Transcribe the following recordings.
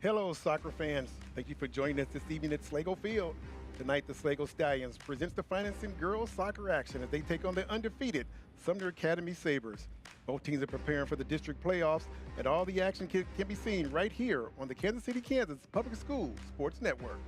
Hello, soccer fans. Thank you for joining us this evening at Schlagle Field. Tonight, the Schlagle Stallions presents the finest in girls soccer action as they take on the undefeated Sumner Academy Sabres. Both teams are preparing for the district playoffs, and all the action can be seen right here on the Kansas City, Kansas Public Schools Sports Network.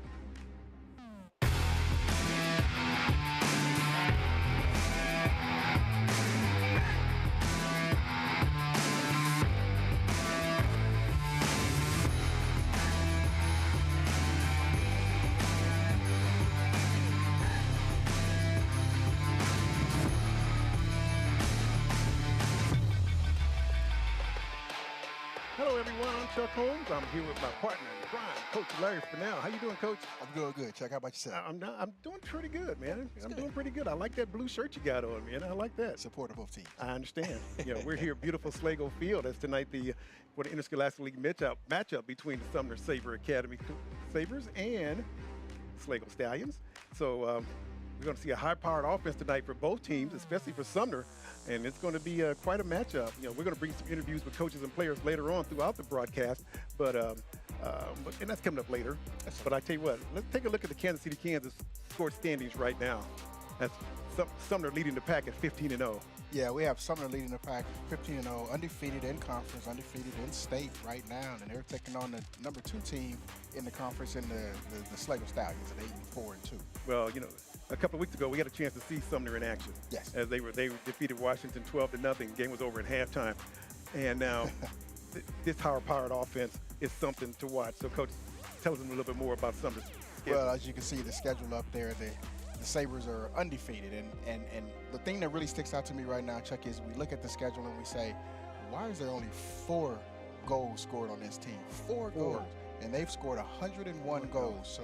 Hello, everyone. I'm Chuck Holmes. I'm here with my partner, Brian, Coach Larry Fennell. How you doing, Coach? I'm doing good, Chuck. How about yourself? I'm doing pretty good, man. I'm good. doing pretty good. I like that blue shirt you got on, man. I like that. Support of both teams. I understand. We're here at beautiful Schlagle Field. As tonight for the Interscholastic League matchup between the Sumner Sabre Academy Sabres and Schlagle Stallions. So we're going to see a high-powered offense tonight for both teams, especially for Sumner. And it's going to be quite a matchup. We're going to bring some interviews with coaches and players later on throughout the broadcast, and that's coming up later. But I tell you what, let's take a look at the Kansas City, Kansas score standings right now. That's Sumner leading the pack at 15-0. Yeah, we have Sumner leading the pack 15-0, undefeated in conference, undefeated in state right now, and they're taking on the number 2 team in the conference in the Schlagle Stallions at 8-4-2. Well, a couple of weeks ago, we had a chance to see Sumner in action. Yes. As they defeated Washington 12-0. Game was over at halftime. And now this higher-powered offense is something to watch. So, Coach, tell us a little bit more about Sumner's schedule. Well, as you can see, the schedule up there, the Sabres are undefeated. And the thing that really sticks out to me right now, Chuck, is we look at the schedule and we say, why is there only 4 goals scored on this team? 4 goals. And they've scored 101 goals. So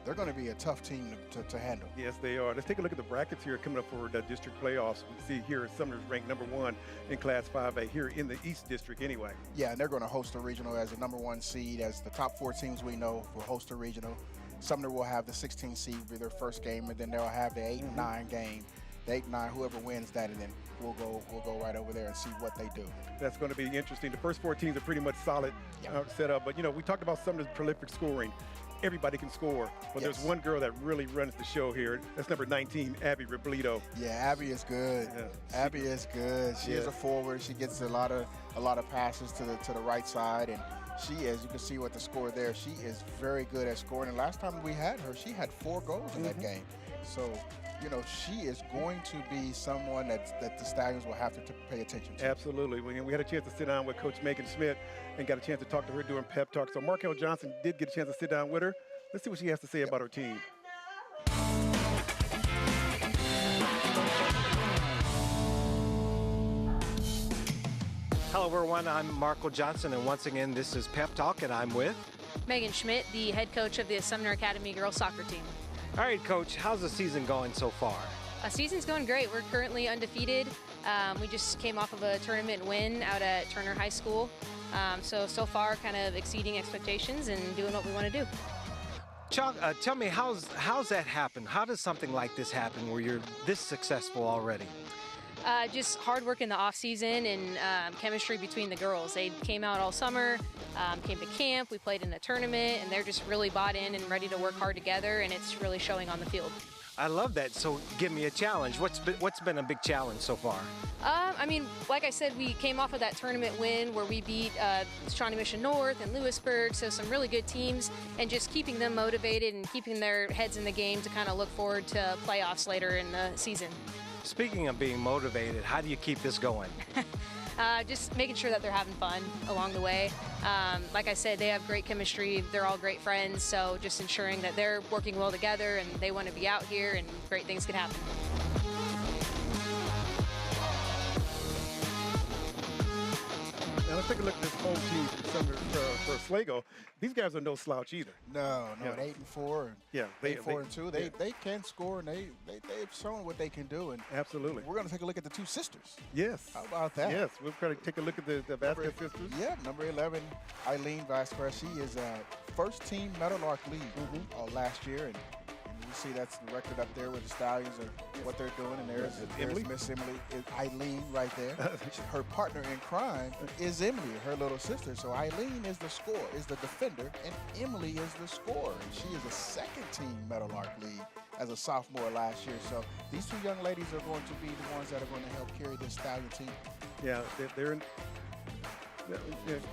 they're going to be a tough team to handle. Yes, they are. Let's take a look at the brackets here coming up for the district playoffs. We see here Sumner's ranked number 1 in Class 5A here in the East District anyway. Yeah, and they're going to host a regional as the number 1 seed, as the top 4 teams we know will host a regional. Sumner will have the 16 seed be their first game, and then they'll have the 8 and 9 game. The 8 and 9, whoever wins that, and then we'll go right over there and see what they do. That's going to be interesting. The first 4 teams are pretty much solid set up, but we talked about Sumner's prolific scoring. Everybody can score, but there's one girl that really runs the show here. That's number 19, Abby Robledo. Yeah, Abby is good. Yeah. Abby is good. She is a forward. She gets a lot of passes to the right side, and she, as you can see with the score there, she is very good at scoring. And last time we had her, she had 4 goals in that game. So, she is going to be someone that the Stallions will have to pay attention to. Absolutely. We had a chance to sit down with Coach Megan Schmidt and got a chance to talk to her during pep talk. So Markel Johnson did get a chance to sit down with her. Let's see what she has to say about her team. Hello, everyone. I'm Markel Johnson, and once again, this is Pep Talk, and I'm with Megan Schmidt, the head coach of the Sumner Academy girls soccer team. All right, Coach, how's the season going so far? Season's going great. We're currently undefeated. We just came off of a tournament win out at Turner High School. So far, kind of exceeding expectations and doing what we want to do. Chuck, tell me, how's that happen? How does something like this happen where you're this successful already? Just hard work in the off season and chemistry between the girls. They came out all summer, came to camp, we played in a tournament, and they're just really bought in and ready to work hard together, and it's really showing on the field. I love that. So give me a challenge. What's been a big challenge so far? Like I said, we came off of that tournament win where we beat Shawnee Mission North and Lewisburg, so some really good teams, and just keeping them motivated and keeping their heads in the game to kind of look forward to playoffs later in the season. Speaking of being motivated, how do you keep this going? Just making sure that they're having fun along the way. Like I said, they have great chemistry. They're all great friends, so just ensuring that they're working well together and they want to be out here and great things can happen. Now let's take a look at this home team for Schlagle. These guys are no slouch either. No, at 8-4. Yeah, 8-4-2. They can score, and they've shown what they can do. And absolutely. We're going to take a look at the 2 sisters. Yes. How about that? Yes, we're going to take a look at the Vasquez sisters. Yeah, number 11, Eileen Vasquez. She is first team Meadowlark lead last year, and You see that's the record up there with the Stallions of what they're doing, and there's Miss Emily, Eileen right there. Her partner in crime is Emily, her little sister. So Eileen is the scorer, is the defender, and Emily is the scorer. And she is a second-team Meadowlark lead as a sophomore last year. So these two young ladies are going to be the ones that are going to help carry this Stallion team. Yeah, they're in.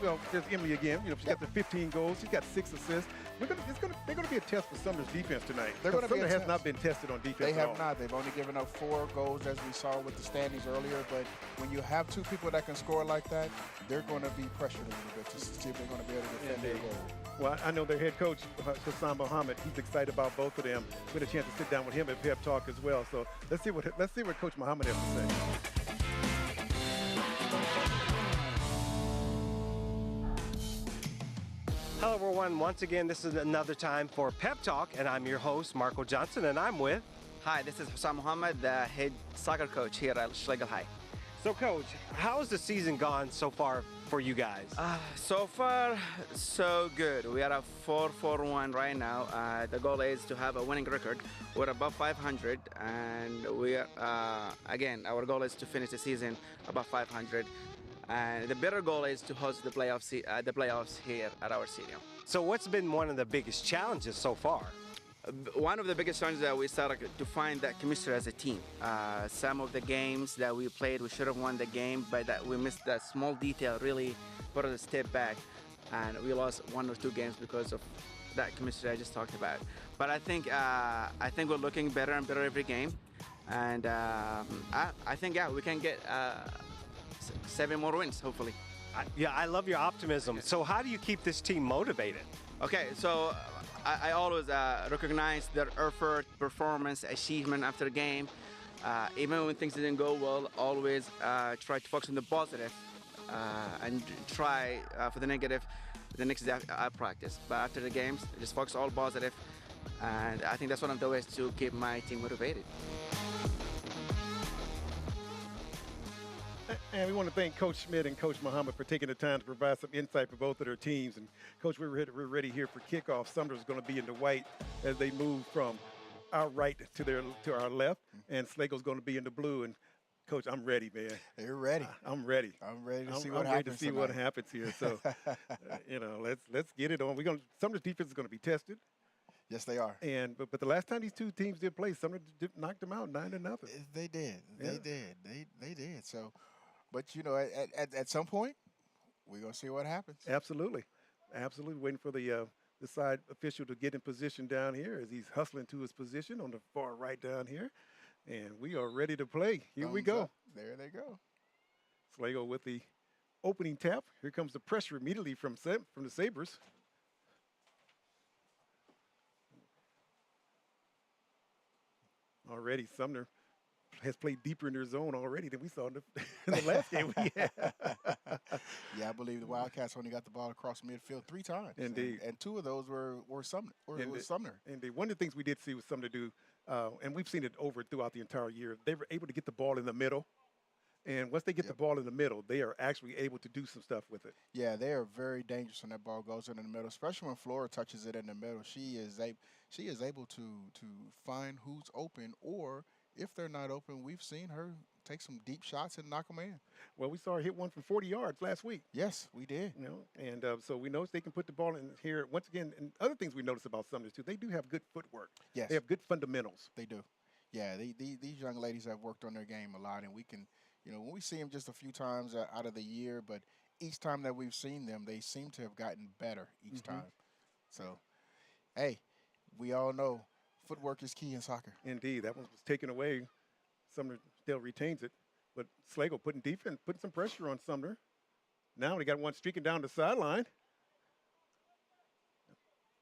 Well, there's Emily again. You know, she got the 15 goals. She's got 6 assists. They're going to be a test for Sumner's defense tonight. Sumner has not been tested on defense. They have not. They've only given up 4 goals, as we saw with the standings earlier. But when you have 2 people that can score like that, they're going to be pressured a little bit to see if they're going to be able to defend their goal. Well, I know their head coach, Hassan Mohammed, he's excited about both of them. We had a chance to sit down with him at Pep Talk as well. So let's see what Coach Mohammed has to say. Hello, everyone. Once again, this is another time for Pep Talk, and I'm your host, Marco Johnson, and I'm with... Hi, this is Hassan Mohammed, the head soccer coach here at Schlagle High. So, Coach, how has the season gone so far for you guys? So far, so good. We are at 4-4-1 right now. The goal is to have a winning record. We're above 500, and we are, again, our goal is to finish the season above 500. And the better goal is to host the playoffs here at our stadium. So what's been one of the biggest challenges so far? One of the biggest challenges that we started to find that chemistry as a team. Some of the games that we played, we should have won the game, but that we missed that small detail, really put us a step back, and we lost 1 or 2 games because of that chemistry I just talked about. But I think we're looking better and better every game, and I think we can get 7 more wins, hopefully. Yeah, I love your optimism. So how do you keep this team motivated? Okay, so I always recognize their effort, performance, achievement after a game. Even when things didn't go well, always try to focus on the positive and try for the negative the next day I practice. But after the games, just focus all positive, and I think that's one of the ways to keep my team motivated. And we want to thank Coach Schmidt and Coach Mohammed for taking the time to provide some insight for both of their teams. And Coach, we're ready here for kickoff. Sumner's going to be in the white as they move from our right to our left, and Slagle's going to be in the blue. And Coach, I'm ready, man. You're ready. I'm ready. I'm ready to see what happens. Ready to see what happens here. So, let's get it on. Sumner's defense is going to be tested. Yes, they are. But the last time these two teams did play, Sumner knocked them out 9-0. They did. Yeah. They did. So, but at some point, we're gonna see what happens. Absolutely. Waiting for the side official to get in position down here as he's hustling to his position on the far right down here, and we are ready to play. Here we go. There they go. Schlagle with the opening tap. Here comes the pressure immediately from the Sabres. Already, Sumner has played deeper in their zone already than we saw in the last game we had. Yeah, I believe the Wildcats only got the ball across midfield 3 times. Indeed. And 2 of those were Sumner. Sumner. Indeed. One of the things we did see with Sumner do, and we've seen it over throughout the entire year, they were able to get the ball in the middle. And once they get the ball in the middle, they are actually able to do some stuff with it. Yeah, they are very dangerous when that ball goes in the middle, especially when Flora touches it in the middle. She is able to find who's open, or if they're not open, we've seen her take some deep shots and knock them in. Well, we saw her hit one from 40 yards last week. Yes, we did. And so we know they can put the ball in here. Once again, and other things we notice about Sumner too, they do have good footwork. Yes. They have good fundamentals. They do. Yeah, these young ladies have worked on their game a lot, and we can, when we see them just a few times out of the year, but each time that we've seen them, they seem to have gotten better each time. So, hey, we all know footwork is key in soccer. Indeed. That one was taken away. Sumner still retains it. But Schlagle putting some pressure on Sumner. Now they got one streaking down the sideline.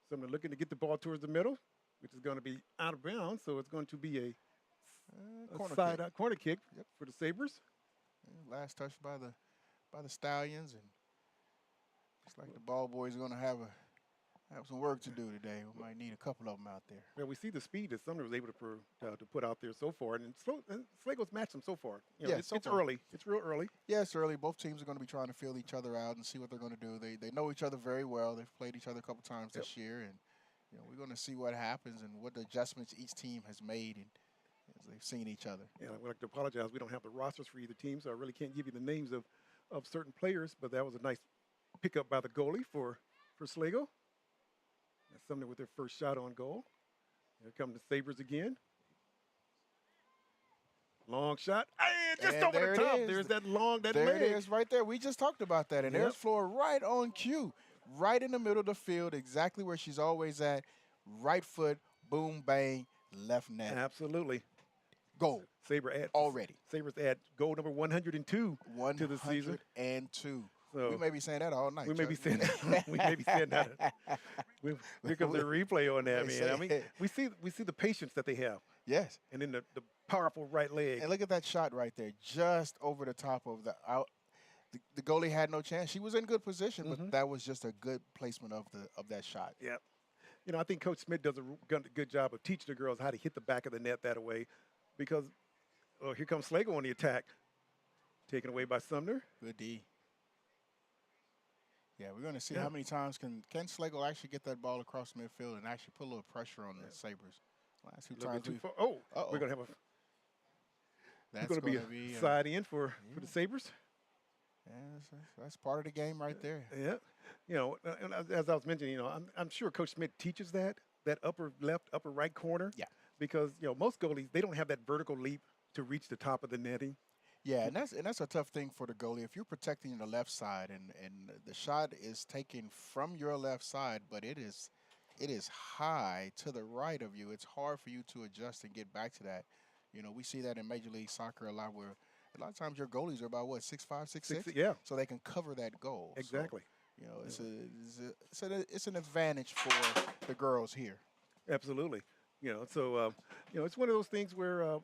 Sumner looking to get the ball towards the middle, which is going to be out of bounds. So it's going to be a corner kick for the Sabres. Last touch by the Stallions, and looks like the ball boys are going to have some work to do today. We might need a couple of them out there. Well, we see the speed that Sumner was able to put out there so far, and Slagle's matched them so far. It's early. It's real early. Yeah, it's early. Both teams are going to be trying to feel each other out and see what they're going to do. They know each other very well. They've played each other a couple times this year, and we're going to see what happens and what the adjustments each team has made as they've seen each other. Yeah, I would like to apologize. We don't have the rosters for either team, so I really can't give you the names of certain players, but that was a nice pickup by the goalie for Schlagle. That's Sumner with their first shot on goal. Here come the Sabres again. Long shot. And just And over there the it top. is. There's that leg. There it is right there. We just talked about that. And Yep. there's Flora right on cue, right in the middle of the field, exactly where she's always at. Right foot, boom, bang, left net. Absolutely. Goal. Sabres add goal number 102 to the season. 102. So we may be saying that all night. we may be Chuck. saying that. We may be saying that. Here comes the replay on that, man. I mean, we see the patience that they have. Yes. And then the powerful right leg. And look at that shot right there, just over the top of the out. The goalie had no chance. She was in good position, but that was just a good placement of that shot. Yeah. I think Coach Smith does a good job of teaching the girls how to hit the back of the net that way, because here comes Schlagle on the attack, taken away by Sumner. Good D. Yeah, we're going to see how many times can Schlagle actually get that ball across midfield and actually put a little pressure on the Sabres. Last two times we're going to have that's going to be a side in for the Sabres. Yeah, that's part of the game right there. Yeah. And as I was mentioning, I'm sure Coach Smith teaches that upper left, upper right corner. Yeah. Because, most goalies, they don't have that vertical leap to reach the top of the netting. Yeah, and that's a tough thing for the goalie. If you're protecting the left side and the shot is taken from your left side, but it is high to the right of you, it's hard for you to adjust and get back to that. We see that in Major League Soccer a lot, where a lot of times your goalies are about 6'5", 6'6", yeah, so they can cover that goal. Exactly. So, it's an advantage for the girls here. Absolutely. It's one of those things where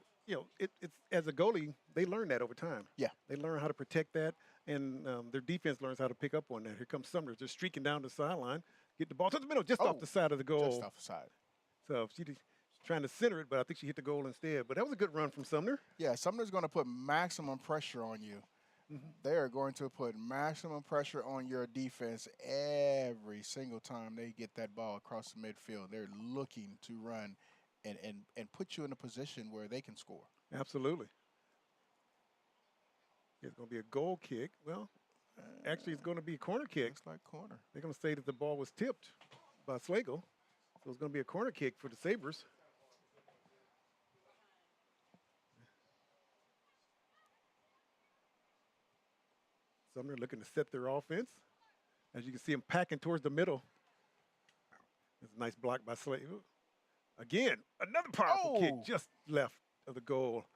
it's as a goalie, they learn that over time. Yeah. They learn how to protect that, and their defense learns how to pick up on that. Here comes Sumner, just streaking down the sideline, get the ball to the middle, just off the side of the goal. Just off the side. So she's trying to center it, but I think she hit the goal instead. But that was a good run from Sumner. Yeah, Sumner's going to put maximum pressure on you. They are going to put maximum pressure on your defense every single time they get that ball across the midfield. They're looking to run and put you in a position where they can score. Absolutely. It's going to be a goal kick. Well, actually, it's going to be a corner kick. Looks like corner. They're going to say that the ball was tipped by Schlagle. So it's going to be a corner kick for the Sabres. Sumner looking to set their offense. As you can see him packing towards the middle. It's a nice block by Schlagle. Again, another powerful kick just left of the goal.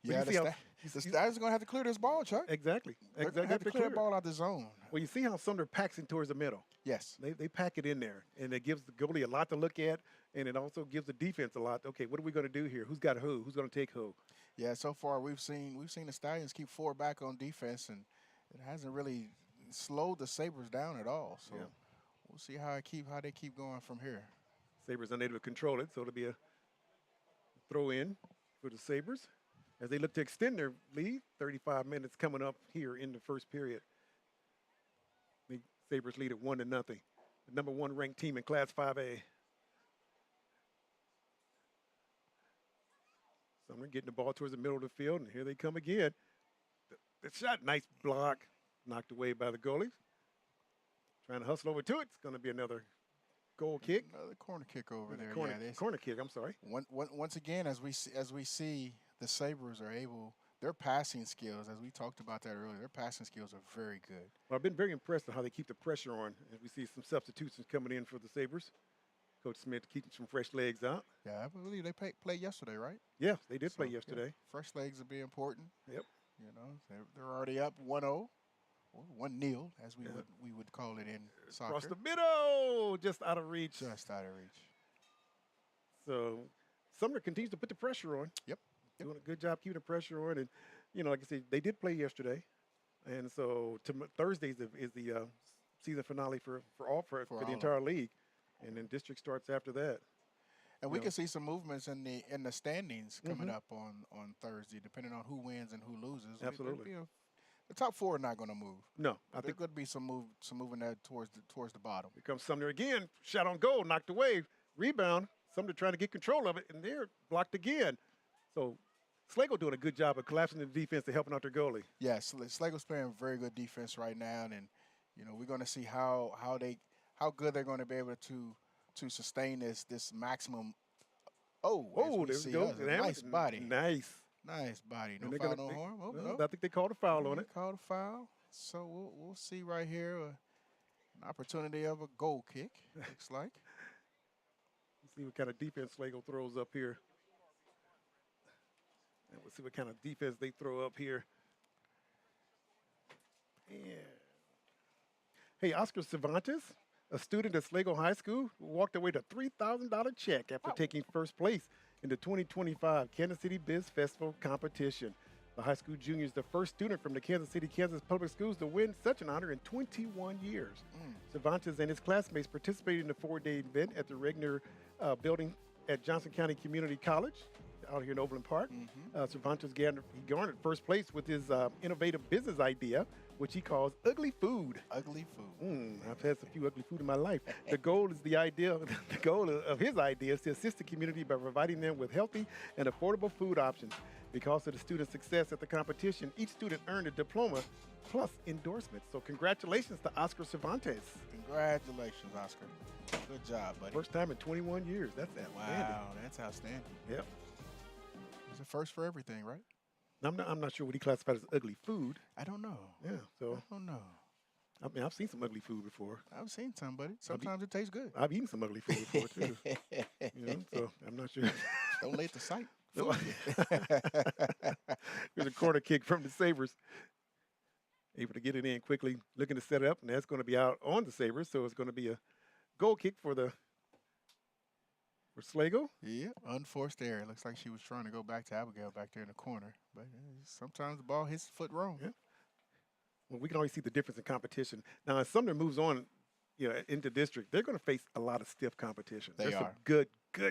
Yeah, the Stars are going to have to clear this ball, Chuck. Exactly. They're going to have to clear the ball out the zone. Well, you see how Sumner packs it towards the middle. Yes. They pack it in there, and it gives the goalie a lot to look at, and it also gives the defense a lot. Okay, what are we going to do here? Who's got who? Who's going to take who? Yeah, so far we've seen the Stallions keep 4 back on defense, and it hasn't really slowed the Sabres down at all. So we'll see how they keep going from here. Sabres unable to control it, so it'll be a throw in for the Sabres as they look to extend their lead. 35 minutes coming up here in the first period. The Sabres lead at 1-0. The number 1 ranked team in Class 5A. Sumner getting the ball towards the middle of the field, and here they come again. The shot, nice block, knocked away by the goalies. Trying to hustle over to it. It's going to be another goal kick. Another corner kick over there. Corner kick, I'm sorry. Once again, as we see the Sabres are able, their passing skills, as we talked about that earlier, their passing skills are very good. Well, I've been very impressed with how they keep the pressure on. As we see some substitutions coming in for the Sabres. Coach Smith keeping some fresh legs out. Yeah, I believe they played yesterday, right? Yeah, they did play yesterday. Yeah, fresh legs will be important. Yep. They're already up 1-0, or 1-0, as we would call it in soccer. Across the middle, just out of reach. Just out of reach. So Sumner continues to put the pressure on. Yep. Doing a good job keeping the pressure on. And, like I said, they did play yesterday. And so Thursdays is the season finale for the entire league. And then district starts after that. And we can see some movements in the standings coming up on Thursday, depending on who wins and who loses. Absolutely. The top four are not going to move. No, I There think could be some moving there towards the bottom. here comes Sumner again. Shot on goal, knocked away. Rebound. Sumner trying to get control of it, and they're blocked again. So Schlagle doing a good job of collapsing the defense and helping out their goalie. Yes, Slagle's playing very good defense right now, and we're going to see how good they're going to be able to sustain this maximum. Oh, there we go. Nice body. Nice. Nice body. No And they're foul, gonna- no harm. Oh, No, no. I think they called a foul on They it. called a foul. So we'll see right here an opportunity of a goal kick. Looks like. Let's see what kind of defense Schlagle throws up here. And we'll see what kind of defense they throw up here. Yeah. Hey, Oscar Cervantes, a student at Schlagle High School, walked away with a $3,000 check after taking first place in the 2025 Kansas City Biz Festival competition. The high school junior is the first student from the Kansas City, Kansas Public Schools to win such an honor in 21 years. Cervantes and his classmates participated in the four-day event at the Regner building at Johnson County Community College out here in Overland Park. Cervantes garnered first place with his innovative business idea, which he calls ugly food. Ugly food. I've had some few ugly food in my life. The goal of his idea is to assist the community by providing them with healthy and affordable food options. Because of the student's success at the competition, each student earned a diploma plus endorsements. So congratulations to Oscar Cervantes. Congratulations, Oscar. Good job, buddy. First time in 21 years. That's outstanding. Wow, that's outstanding. Yep. It's a first for everything, right? I'm not sure what he classified as ugly food. I don't know. Yeah, so I don't know. I mean, I've seen some ugly food before. I've seen some, buddy. Sometimes it tastes good. I've eaten some ugly food before too. So I'm not sure. Don't let the sight. No. There's a corner kick from the Sabres. Able to get it in quickly, looking to set it up, and that's going to be out on the Sabres. So it's going to be a goal kick for Schlagle. Yeah, unforced error. Looks like she was trying to go back to Abigail back there in the corner. But sometimes the ball hits the foot wrong. Yeah. Well, we can always see the difference in competition. Now, as Sumner moves on, into district, they're going to face a lot of stiff competition. They There's are. some good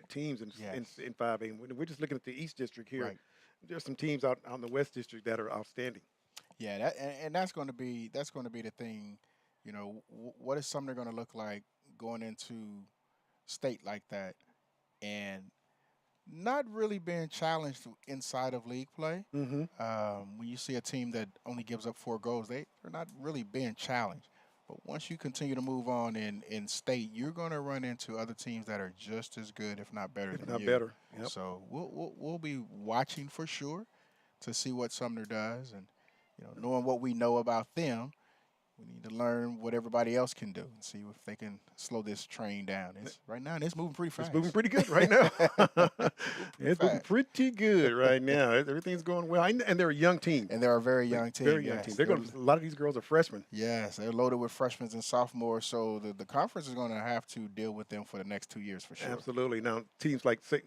teams in Yes. 5A. We're just looking at the East District here. Right. There's some teams out in the West District that are outstanding. Yeah, and that's going to be the thing. What is Sumner going to look like going into state like that, and not really being challenged inside of league play. When you see a team that only gives up 4 goals, they're not really being challenged. But once you continue to move on in state, you're going to run into other teams that are just as good, if not better than you. Not better. Yep. So we'll be watching for sure to see what Sumner does, and knowing what we know about them, we need to learn what everybody else can do and see if they can slow this train down. Right now, it's moving pretty fast. It's moving pretty good right now. It's moving pretty good right now. Everything's going well. And they're a young team. And they're a very young team. Very young team. A lot of these girls are freshmen. Yes, they're loaded with freshmen and sophomores, so the conference is going to have to deal with them for the next 2 years for sure. Absolutely. Now, teams like St.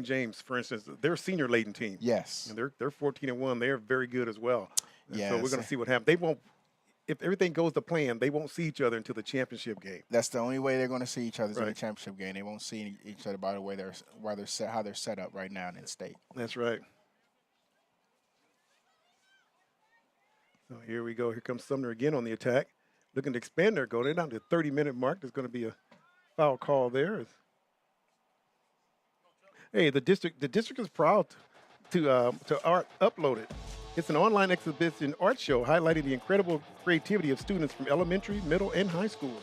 James, for instance, they're a senior-laden team. Yes. And they're 14-1. They're very good as well. Yeah. So we're going to see what happens. They won't. If everything goes to plan, they won't see each other until the championship game. That's the only way they're going to see each other in the Right. championship game. They won't see each other by the way how they're set up right now in state. That's right. So here we go. Here comes Sumner again on the attack, looking to expand their goal. They're down to the 30-minute mark. There's going to be a foul call there. Hey, the district is proud to art upload it. It's an online exhibition art show highlighting the incredible creativity of students from elementary, middle, and high schools.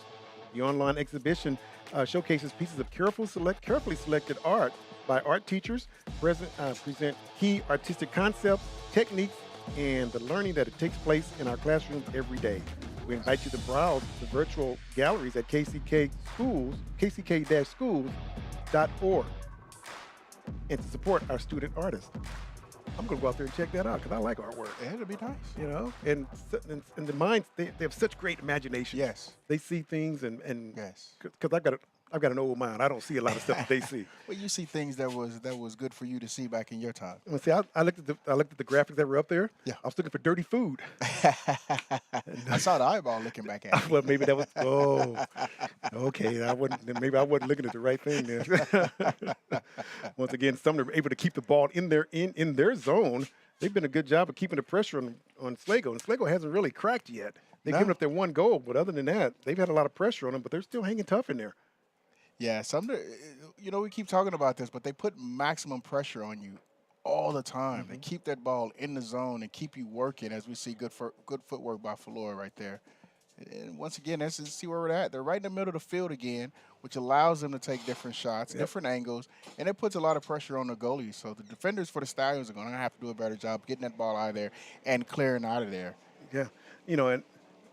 The online exhibition showcases pieces of carefully selected art by art teachers, present key artistic concepts, techniques, and the learning that it takes place in our classrooms every day. We invite you to browse the virtual galleries at kck-schools.org and to support our student artists. I'm going to go out there and check that out because I like artwork. Yeah, it'll be nice. And the minds, they have such great imagination. Yes. They see things and Yes. Because I've got an old mind. I don't see a lot of stuff that they see. Well, you see things that was good for you to see back in your time. Well, see, I looked at the graphics that were up there. Yeah. I was looking for dirty food. I saw the eyeball looking back at me. Well, maybe that was. Oh, okay. Maybe I wasn't looking at the right thing then. Once again, Sumner able to keep the ball in their zone they've been a good job of keeping the pressure on Schlagle, and Schlagle hasn't really cracked yet. They've given up their one goal, but other than that, they've had a lot of pressure on them, but they're still hanging tough in there. Yeah, Sumner, we keep talking about this, but they put maximum pressure on you all the time. They keep that ball in the zone and keep you working, as we see good footwork by Falloy right there. And once again, let's see where we're at. They're right in the middle of the field again, which allows them to take different shots, different angles, and it puts a lot of pressure on the goalies. So the defenders for the Stallions are going to have to do a better job getting that ball out of there and clearing out of there. Yeah, and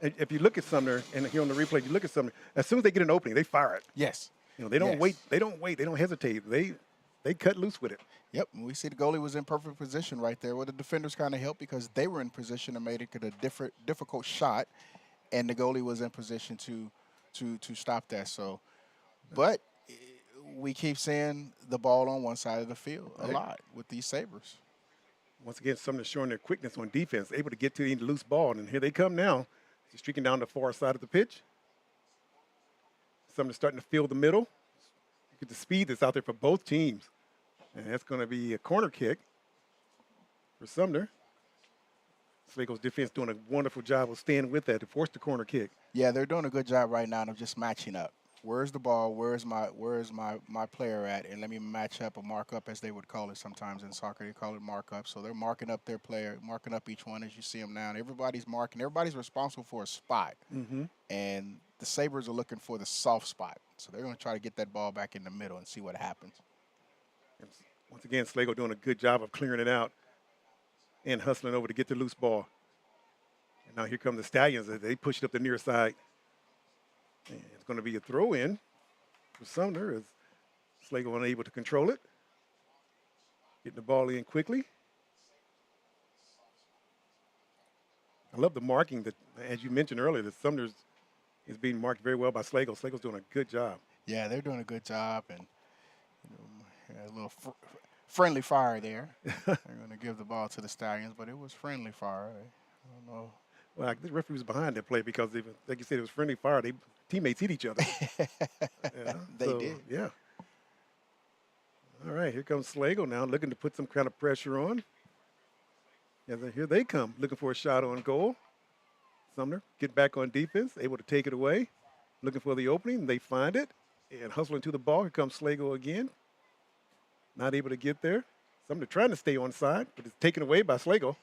if you look at Sumner, and here on the replay, you look at Sumner, as soon as they get an opening, they fire it. Yes. They don't wait. They don't wait. They don't hesitate. They cut loose with it. Yep, and we see the goalie was in perfect position right there, where the defenders kind of helped because they were in position and made it a difficult shot, and the goalie was in position to stop that. So, but we keep seeing the ball on one side of the field a lot with these Sabres. Once again, Sumner showing their quickness on defense, able to get to the loose ball, and here they come now, streaking down the far side of the pitch. Sumner starting to fill the middle. Look at the speed that's out there for both teams. And that's going to be a corner kick for Sumner. Slagle's defense doing a wonderful job of staying with that to force the corner kick. Yeah, they're doing a good job right now of just matching up. Where's the ball? Where's my player at? And let me match up or mark up, as they would call it sometimes in soccer. They call it mark up. So they're marking up their player, marking up each one as you see them now. And everybody's marking. Everybody's responsible for a spot. And the Sabres are looking for the soft spot. So they're going to try to get that ball back in the middle and see what happens. Once again, Schlagle doing a good job of clearing it out and hustling over to get the loose ball. And now here come the Stallions. They push it up the near side. And it's going to be a throw-in for Sumner as Schlagle unable to control it. Getting the ball in quickly. I love the marking that, as you mentioned earlier, that Sumner's is being marked very well by Schlagle. Schlagle's doing a good job. Yeah, they're doing a good job, and a little friendly fire there. They're going to give the ball to the Stallions, but it was friendly fire. I don't know. Well, the referee was behind that play because, like you said, it was friendly fire. Teammates hit each other. They did. Yeah. All right, here comes Schlagle now, looking to put some kind of pressure on. Yeah, here they come, looking for a shot on goal. Sumner get back on defense, able to take it away, looking for the opening. They find it and hustling to the ball. Here comes Schlagle again. Not able to get there. Sumner trying to stay on side, but it's taken away by Schlagle.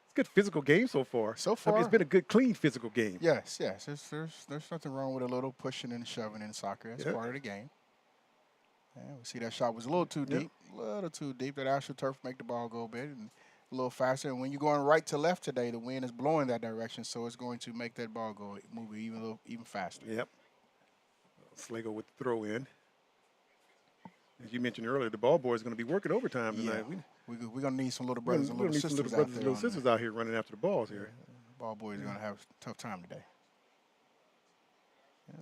It's a good physical game so far. I mean, it's been a good, clean physical game. Yes. There's nothing wrong with a little pushing and shoving in soccer. That's part of the game. Yeah, we see that shot was a little too deep. A little too deep. That AstroTurf make the ball go a bit and a little faster. And when you're going right to left today, the wind is blowing that direction, so it's going to make that ball go move even faster. Yep. Schlagle with the throw in. As you mentioned earlier, the ball boy is going to be working overtime tonight. We're going to need some little brothers and little sisters out here running after the balls here. The ball boy is going to have a tough time today.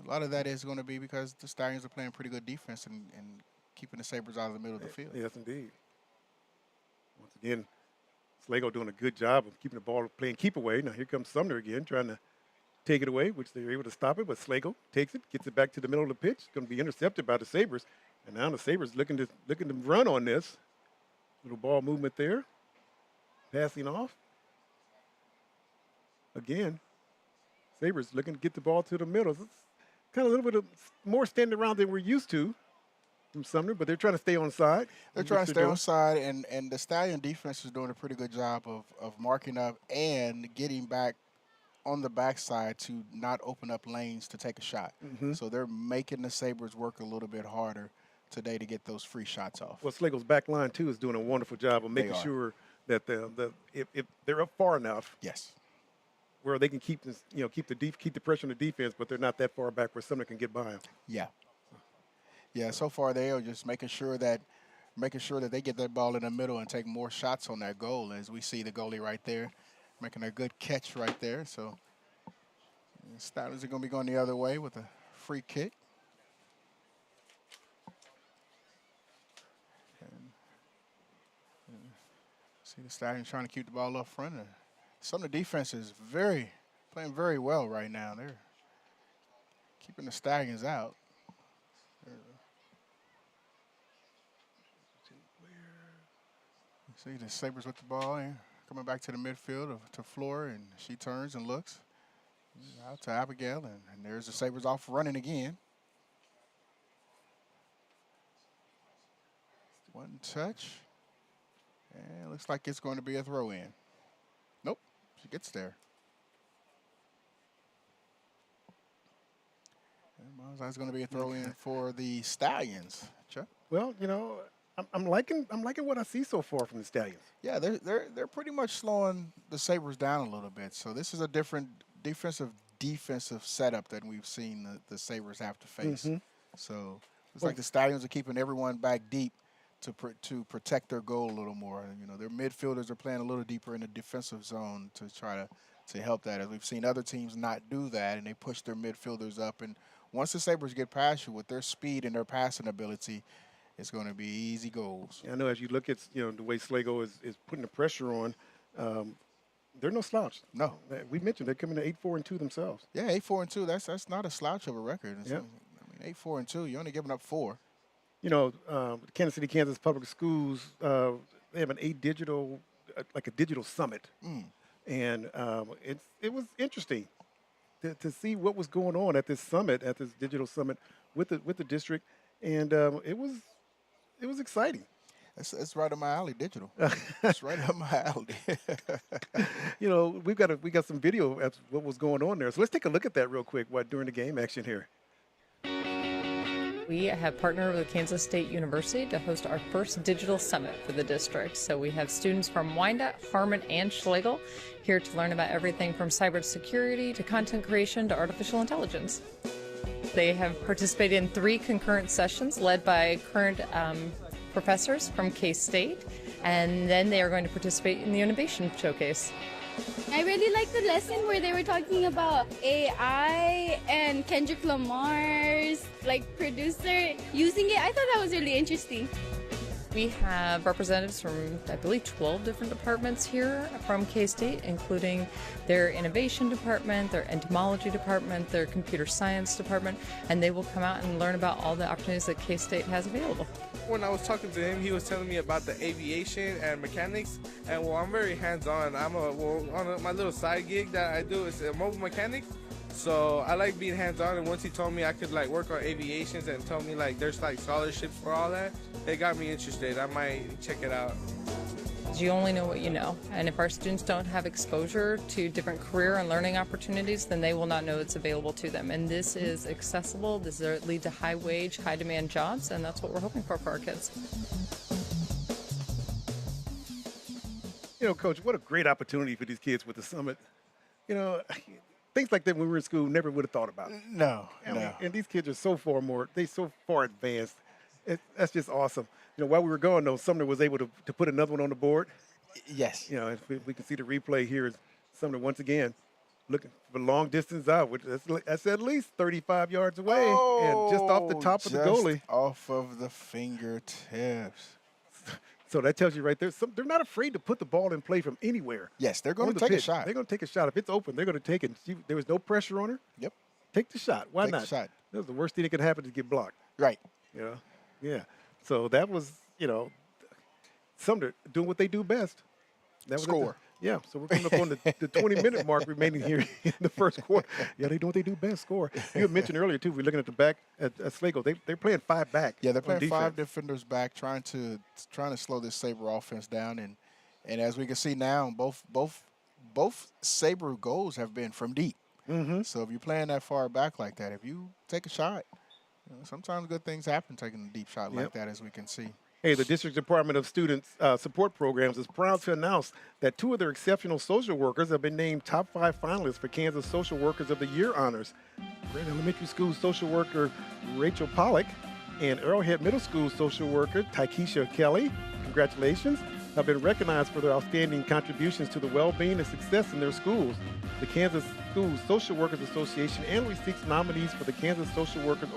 A lot of that is going to be because the Stallions are playing pretty good defense and keeping the Sabres out of the middle of the field. Yes, indeed. Once again, Schlagle doing a good job of keeping the ball playing keep away. Now here comes Sumner again trying to take it away, which they're able to stop it, but Schlagle takes it, gets it back to the middle of the pitch. It's going to be intercepted by the Sabres. And now the Sabres looking to run on this. Little ball movement there. Passing off. Again, Sabres looking to get the ball to the middle. It's kind of a little bit of more standing around than we're used to from Sumner, but they're trying to stay on side. They're trying to stay on side, and the Stallion defense is doing a pretty good job of marking up and getting back on the backside to not open up lanes to take a shot. So they're making the Sabres work a little bit harder today to get those free shots off. Well, Slagle's back line, too, is doing a wonderful job of making sure that if they're up far enough, where they can keep this, keep the pressure on the defense, but they're not that far back where someone can get by them. Yeah. So far they are just making sure that they get that ball in the middle and take more shots on that goal. As we see the goalie right there, making a good catch right there. So the Stallions are going to be going the other way with a free kick. See the Stallions trying to keep the ball up front. Some of the defense is playing very well right now. They're keeping the Stallions out. See the Sabres with the ball and coming back to the midfield to Flora, and she turns and looks out to Abigail, and there's the Sabres off running again. One touch, and looks like it's going to be a throw in. Nope, she gets there. And it's going to be a throw in for the Stallions. Chuck? Well, you know, I'm liking what I see so far from the Stallions. Yeah, they're pretty much slowing the Sabres down a little bit. So this is a different defensive setup than we've seen the Sabres have to face. So it's like the Stallions are keeping everyone back deep to protect their goal a little more. And, you know, their midfielders are playing a little deeper in the defensive zone to try to help that. As we've seen other teams not do that, and they push their midfielders up. And once the Sabres get past you with their speed and their passing ability, it's going to be easy goals. I know as you look at, you know, the way Schlagle is putting the pressure on, they're no slouch. No. We mentioned they're coming to 8-4-2 themselves. Yeah, 8-4-2. That's not a slouch of a record. Yeah. I mean, 8-4-2. You're only giving up 4. You know, Kansas City, Kansas Public Schools, they have an digital summit. And it was interesting to see what was going on at this summit, at this digital summit with the district. And it was exciting. It's right up my alley, digital. It's right up my alley. You know, we got some video of what was going on there. So let's take a look at that real quick during the game action here. We have partnered with Kansas State University to host our first digital summit for the district. So we have students from Wyandotte, Harmon, and Schlagle here to learn about everything from cybersecurity to content creation to artificial intelligence. They have participated in 3 concurrent sessions led by current professors from K-State, and then they are going to participate in the Innovation Showcase. I really liked the lesson where they were talking about AI and Kendrick Lamar's producer using it. I thought that was really interesting. We have representatives from, I believe, 12 different departments here from K-State, including their innovation department, their entomology department, their computer science department, and they will come out and learn about all the opportunities that K-State has available. When I was talking to him, he was telling me about the aviation and mechanics, and I'm very hands-on. On my little side gig that I do is a mobile mechanic. So I like being hands-on, and once he told me I could work on aviations and told me there's scholarships for all that, it got me interested. I might check it out. You only know what you know, and if our students don't have exposure to different career and learning opportunities, then they will not know it's available to them. And this is accessible. This lead to high-wage, high-demand jobs, and that's what we're hoping for our kids. You know, Coach, what a great opportunity for these kids with the summit. You know, things like that when we were in school never would have thought about. No. And these kids are so far advanced. That's just awesome. You know, while we were going, though, Sumner was able to put another one on the board. Yes. You know, if we can see the replay here, is Sumner once again looking for long distance out, which that's at least 35 yards away, and just off the top of the goalie. Off of the fingertips. So that tells you right there, they're not afraid to put the ball in play from anywhere. Yes, they're going to take a shot. They're going to take a shot. If it's open, they're going to take it. There was no pressure on her. Yep. Take the shot. Why take not? The shot. That was the worst thing that could happen to get blocked. Right. You know? Yeah. So that was, you know, Sumner doing what they do best. That was Score. Yeah. So we're coming up on the 20-minute mark remaining here in the first quarter. Yeah, they do what they do best, score. You had mentioned earlier, too, we're looking at the back at Schlagle. They're playing 5 back. Yeah, they're playing 5 defenders back, trying to slow this Sabre offense down. And as we can see now, both Sabre goals have been from deep. Mm-hmm. So if you're playing that far back like that, if you take a shot, you know, sometimes good things happen taking a deep shot like that, as we can see. Hey, the District Department of Students Support Programs is proud to announce that 2 of their exceptional social workers have been named top 5 finalists for Kansas Social Workers of the Year honors. Grant Elementary School social worker Rachel Pollock and Arrowhead Middle School social worker Taikisha Kelly, congratulations, have been recognized for their outstanding contributions to the well-being and success in their schools. The Kansas School Social Workers Association annually seeks nominees for the Kansas Social Worker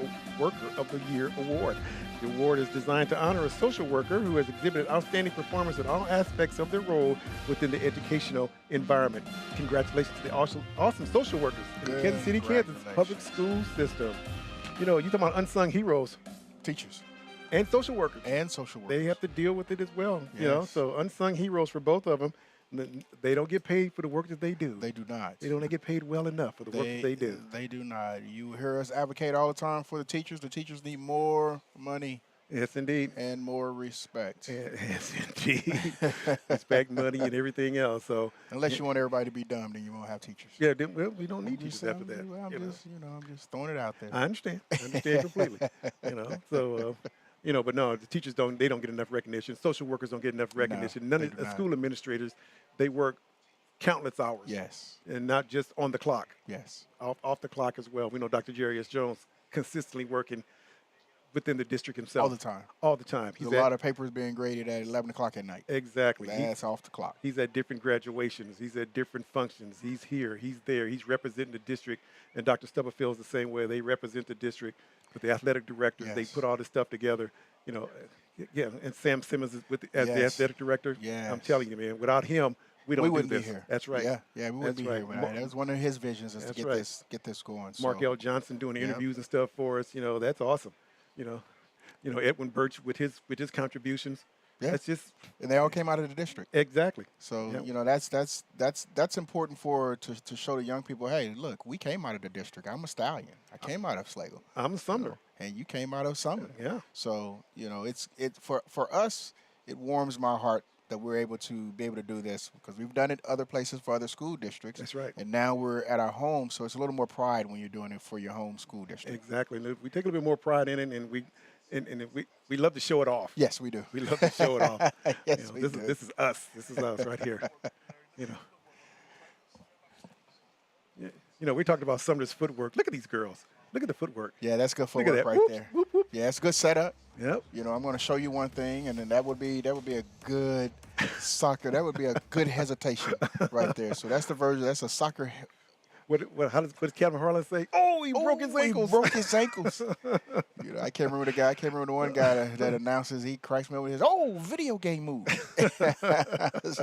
of the Year award. The award is designed to honor a social worker who has exhibited outstanding performance in all aspects of their role within the educational environment. Congratulations to the awesome social workers in the Kansas City, Kansas public school system. You know, you talking about unsung heroes. Teachers. And social workers. And social workers. They have to deal with it as well. Yes. You know, so unsung heroes for both of them. They don't get paid for the work that they do. They do not. They don't get paid well enough for the work that they do. They do not. You hear us advocate all the time for the teachers. The teachers need more money. Yes, indeed. And more respect. Yes, indeed. Respect, money, and everything else. So unless you want everybody to be dumb, then you won't have teachers. Yeah, well, we don't need teachers after that. I'm just throwing it out there. I understand. I understand completely. So. But no, the teachers don't get enough recognition. Social workers don't get enough recognition. No, None of the school administrators, they work countless hours. Yes. And not just on the clock. Yes. Off the clock as well. We know Dr. Jerry S. Jones consistently working within the district himself. All the time. All the time. There's a lot of papers being graded at 11 o'clock at night. Exactly. That's off the clock. He's at different graduations. He's at different functions. He's here. He's there. He's representing the district. And Dr. Stubblefield is the same way. They represent the district with the athletic directors. Yes. They put all this stuff together. And Sam Simmons is as the athletic director. Yes. I'm telling you, man, without him, we wouldn't be here. That's right. Yeah, we wouldn't be here. That was one of his visions is to get this going. Mark L. Johnson doing the interviews and stuff for us. That's awesome. Edwin Birch with his contributions. Yeah. That's just, and they all came out of the district. Exactly. So that's important to show the young people. Hey, look, we came out of the district. I'm a Stallion. I came out of Schlagle. I'm a Sumner, and you came out of Sumner. Yeah. So it's for us. It warms my heart that we're able to do this because we've done it other places for other school districts. That's right. And now we're at our home, so it's a little more pride when you're doing it for your home school district. Exactly. We take a little bit more pride in it, and we love to show it off. Yes, we do. We love to show it off. Yes, we do. This is us. This is us right here. We talked about Sumner's footwork. Look at these girls. Look at the footwork. Yeah, that's good footwork right there. Whoop, whoop. Yeah, it's a good setup. Yep. I'm going to show you one thing, and then that would be a good soccer. That would be a good hesitation right there. So that's the version. That's a soccer. What does Calvin Harlan say? Oh, he broke his ankles. He broke his ankles. I can't remember the guy. I can't remember the one guy that announces. He cracks me up with his video game move. It's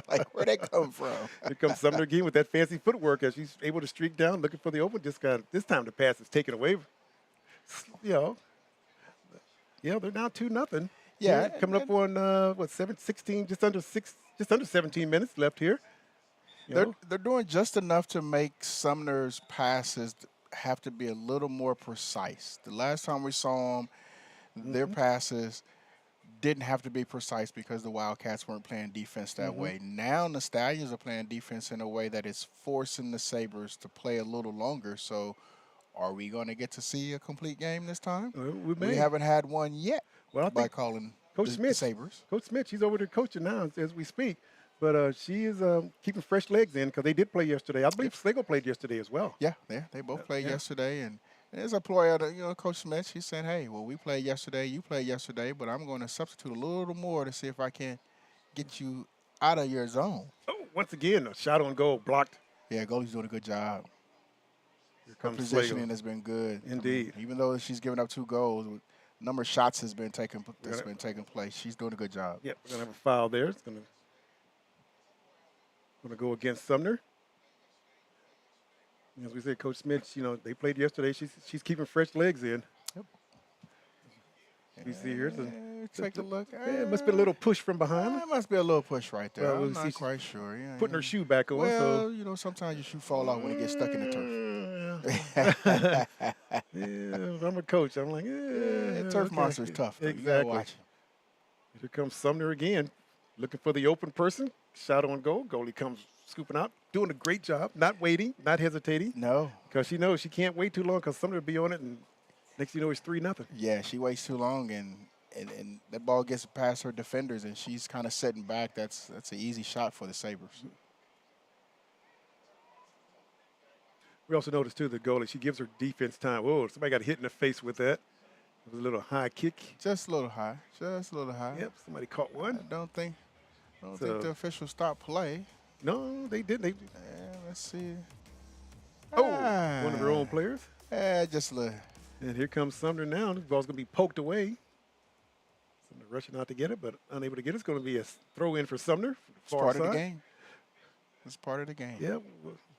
like, where'd that come from? Here comes Sumner again with that fancy footwork as she's able to streak down, looking for the open. This time the pass is taken away. They're now 2-0. Yeah, coming up on 16, just under 17 minutes left here. They're doing just enough to make Sumner's passes have to be a little more precise. The last time we saw them, their passes didn't have to be precise because the Wildcats weren't playing defense that way. Now the Stallions are playing defense in a way that is forcing the Sabres to play a little longer. So are we going to get to see a complete game this time? We haven't had one yet by calling Coach the Sabres. Coach Smith, she's over there coaching now as we speak. But she is keeping fresh legs in because they did play yesterday. I believe Schlagle played yesterday as well. Yeah, they both played yesterday. And as a player, Coach Smith, she said, hey, well, we played yesterday, you played yesterday, but I'm going to substitute a little more to see if I can get you out of your zone. Oh, once again, a shot on goal blocked. Yeah, goalie's doing a good job. Here comes positioning Schlagle. has been good. Indeed. Even though she's given up 2 goals, a number of shots has been taking place. She's doing a good job. Yep, we're going to have a foul there. It's going to go against Sumner. As we said, Coach Smith, they played yesterday. She's keeping fresh legs in. Yep. We see here. Take a look. It must be a little push from behind. It must be a little push right there. Well, I'm not quite sure. Yeah, putting her shoe back on. Well, sometimes your shoe fall out when it gets stuck in the turf. Yeah, I'm a coach. I'm like, turf monster is tough. Though. Exactly. Watch. Here comes Sumner again, looking for the open person. Shot on goal. Goalie comes scooping out, doing a great job, not waiting, not hesitating. No. Because she knows she can't wait too long because Sumner will be on it, and next thing you know, it's 3-0. Yeah, she waits too long, and that ball gets past her defenders, and she's kind of sitting back. That's an easy shot for the Sabres. We also noticed, too, the goalie, she gives her defense time. Whoa, somebody got hit in the face with that. It was a little high kick. Just a little high. Just a little high. Yep, somebody caught one. I don't think the officials stopped play. No, they didn't. Let's see. One of their own players. Just a little. And here comes Sumner now. This ball's going to be poked away. Sumner rushing out to get it, but unable to get it. It's going to be a throw-in for Sumner. It's part of the game. It's part of the game. Yeah.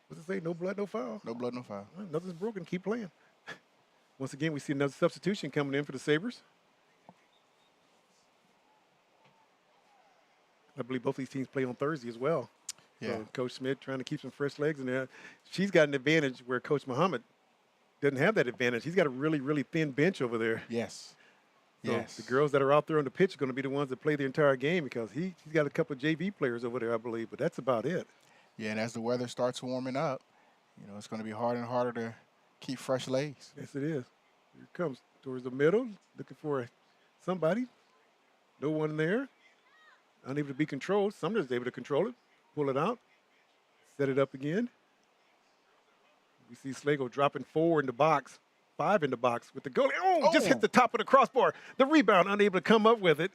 What's it say? No blood, no foul. No blood, no foul. Nothing's broken. Keep playing. Once again, we see another substitution coming in for the Sabres. I believe both these teams play on Thursday as well. Yeah. So Coach Smith trying to keep some fresh legs in there. She's got an advantage where Coach Muhammad doesn't have that advantage. He's got a really, really thin bench over there. Yes. So yes. the girls that are out there on the pitch are going to be the ones that play the entire game because he's got a couple of JV players over there, I believe, but that's about it. Yeah, and as the weather starts warming up, it's going to be harder and harder to keep fresh legs. Yes, it is. Here it comes towards the middle, looking for somebody. No one there. Unable to be controlled. Sumner's able to control it, pull it out, set it up again. We see Schlagle dropping 4 in the box, 5 in the box with the goalie. Oh, just hit the top of the crossbar. The rebound, unable to come up with it.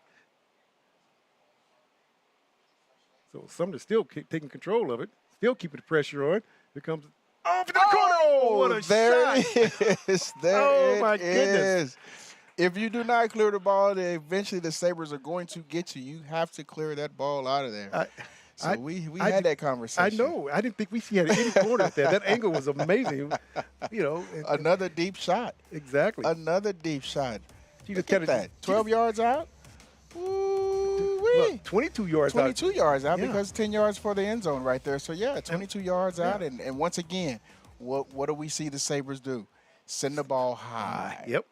So Sumner still taking control of it, still keeping the pressure on. Here comes, for the corner. Oh, what a there shot. It is. There my it goodness. is. If you do not clear the ball, then eventually the Sabres are going to get you. You have to clear that ball out of there. We had that conversation. I know. I didn't think we had any corner at that. That angle was amazing. Another deep shot. Exactly. Another deep shot. She Look just at that. 12 yards out. Ooh-wee. 22 yards 22 yards out Yeah. because 10 yards for the end zone right there. So, 22 yards out. And once again, what do we see the Sabres do? Send the ball high. Yep.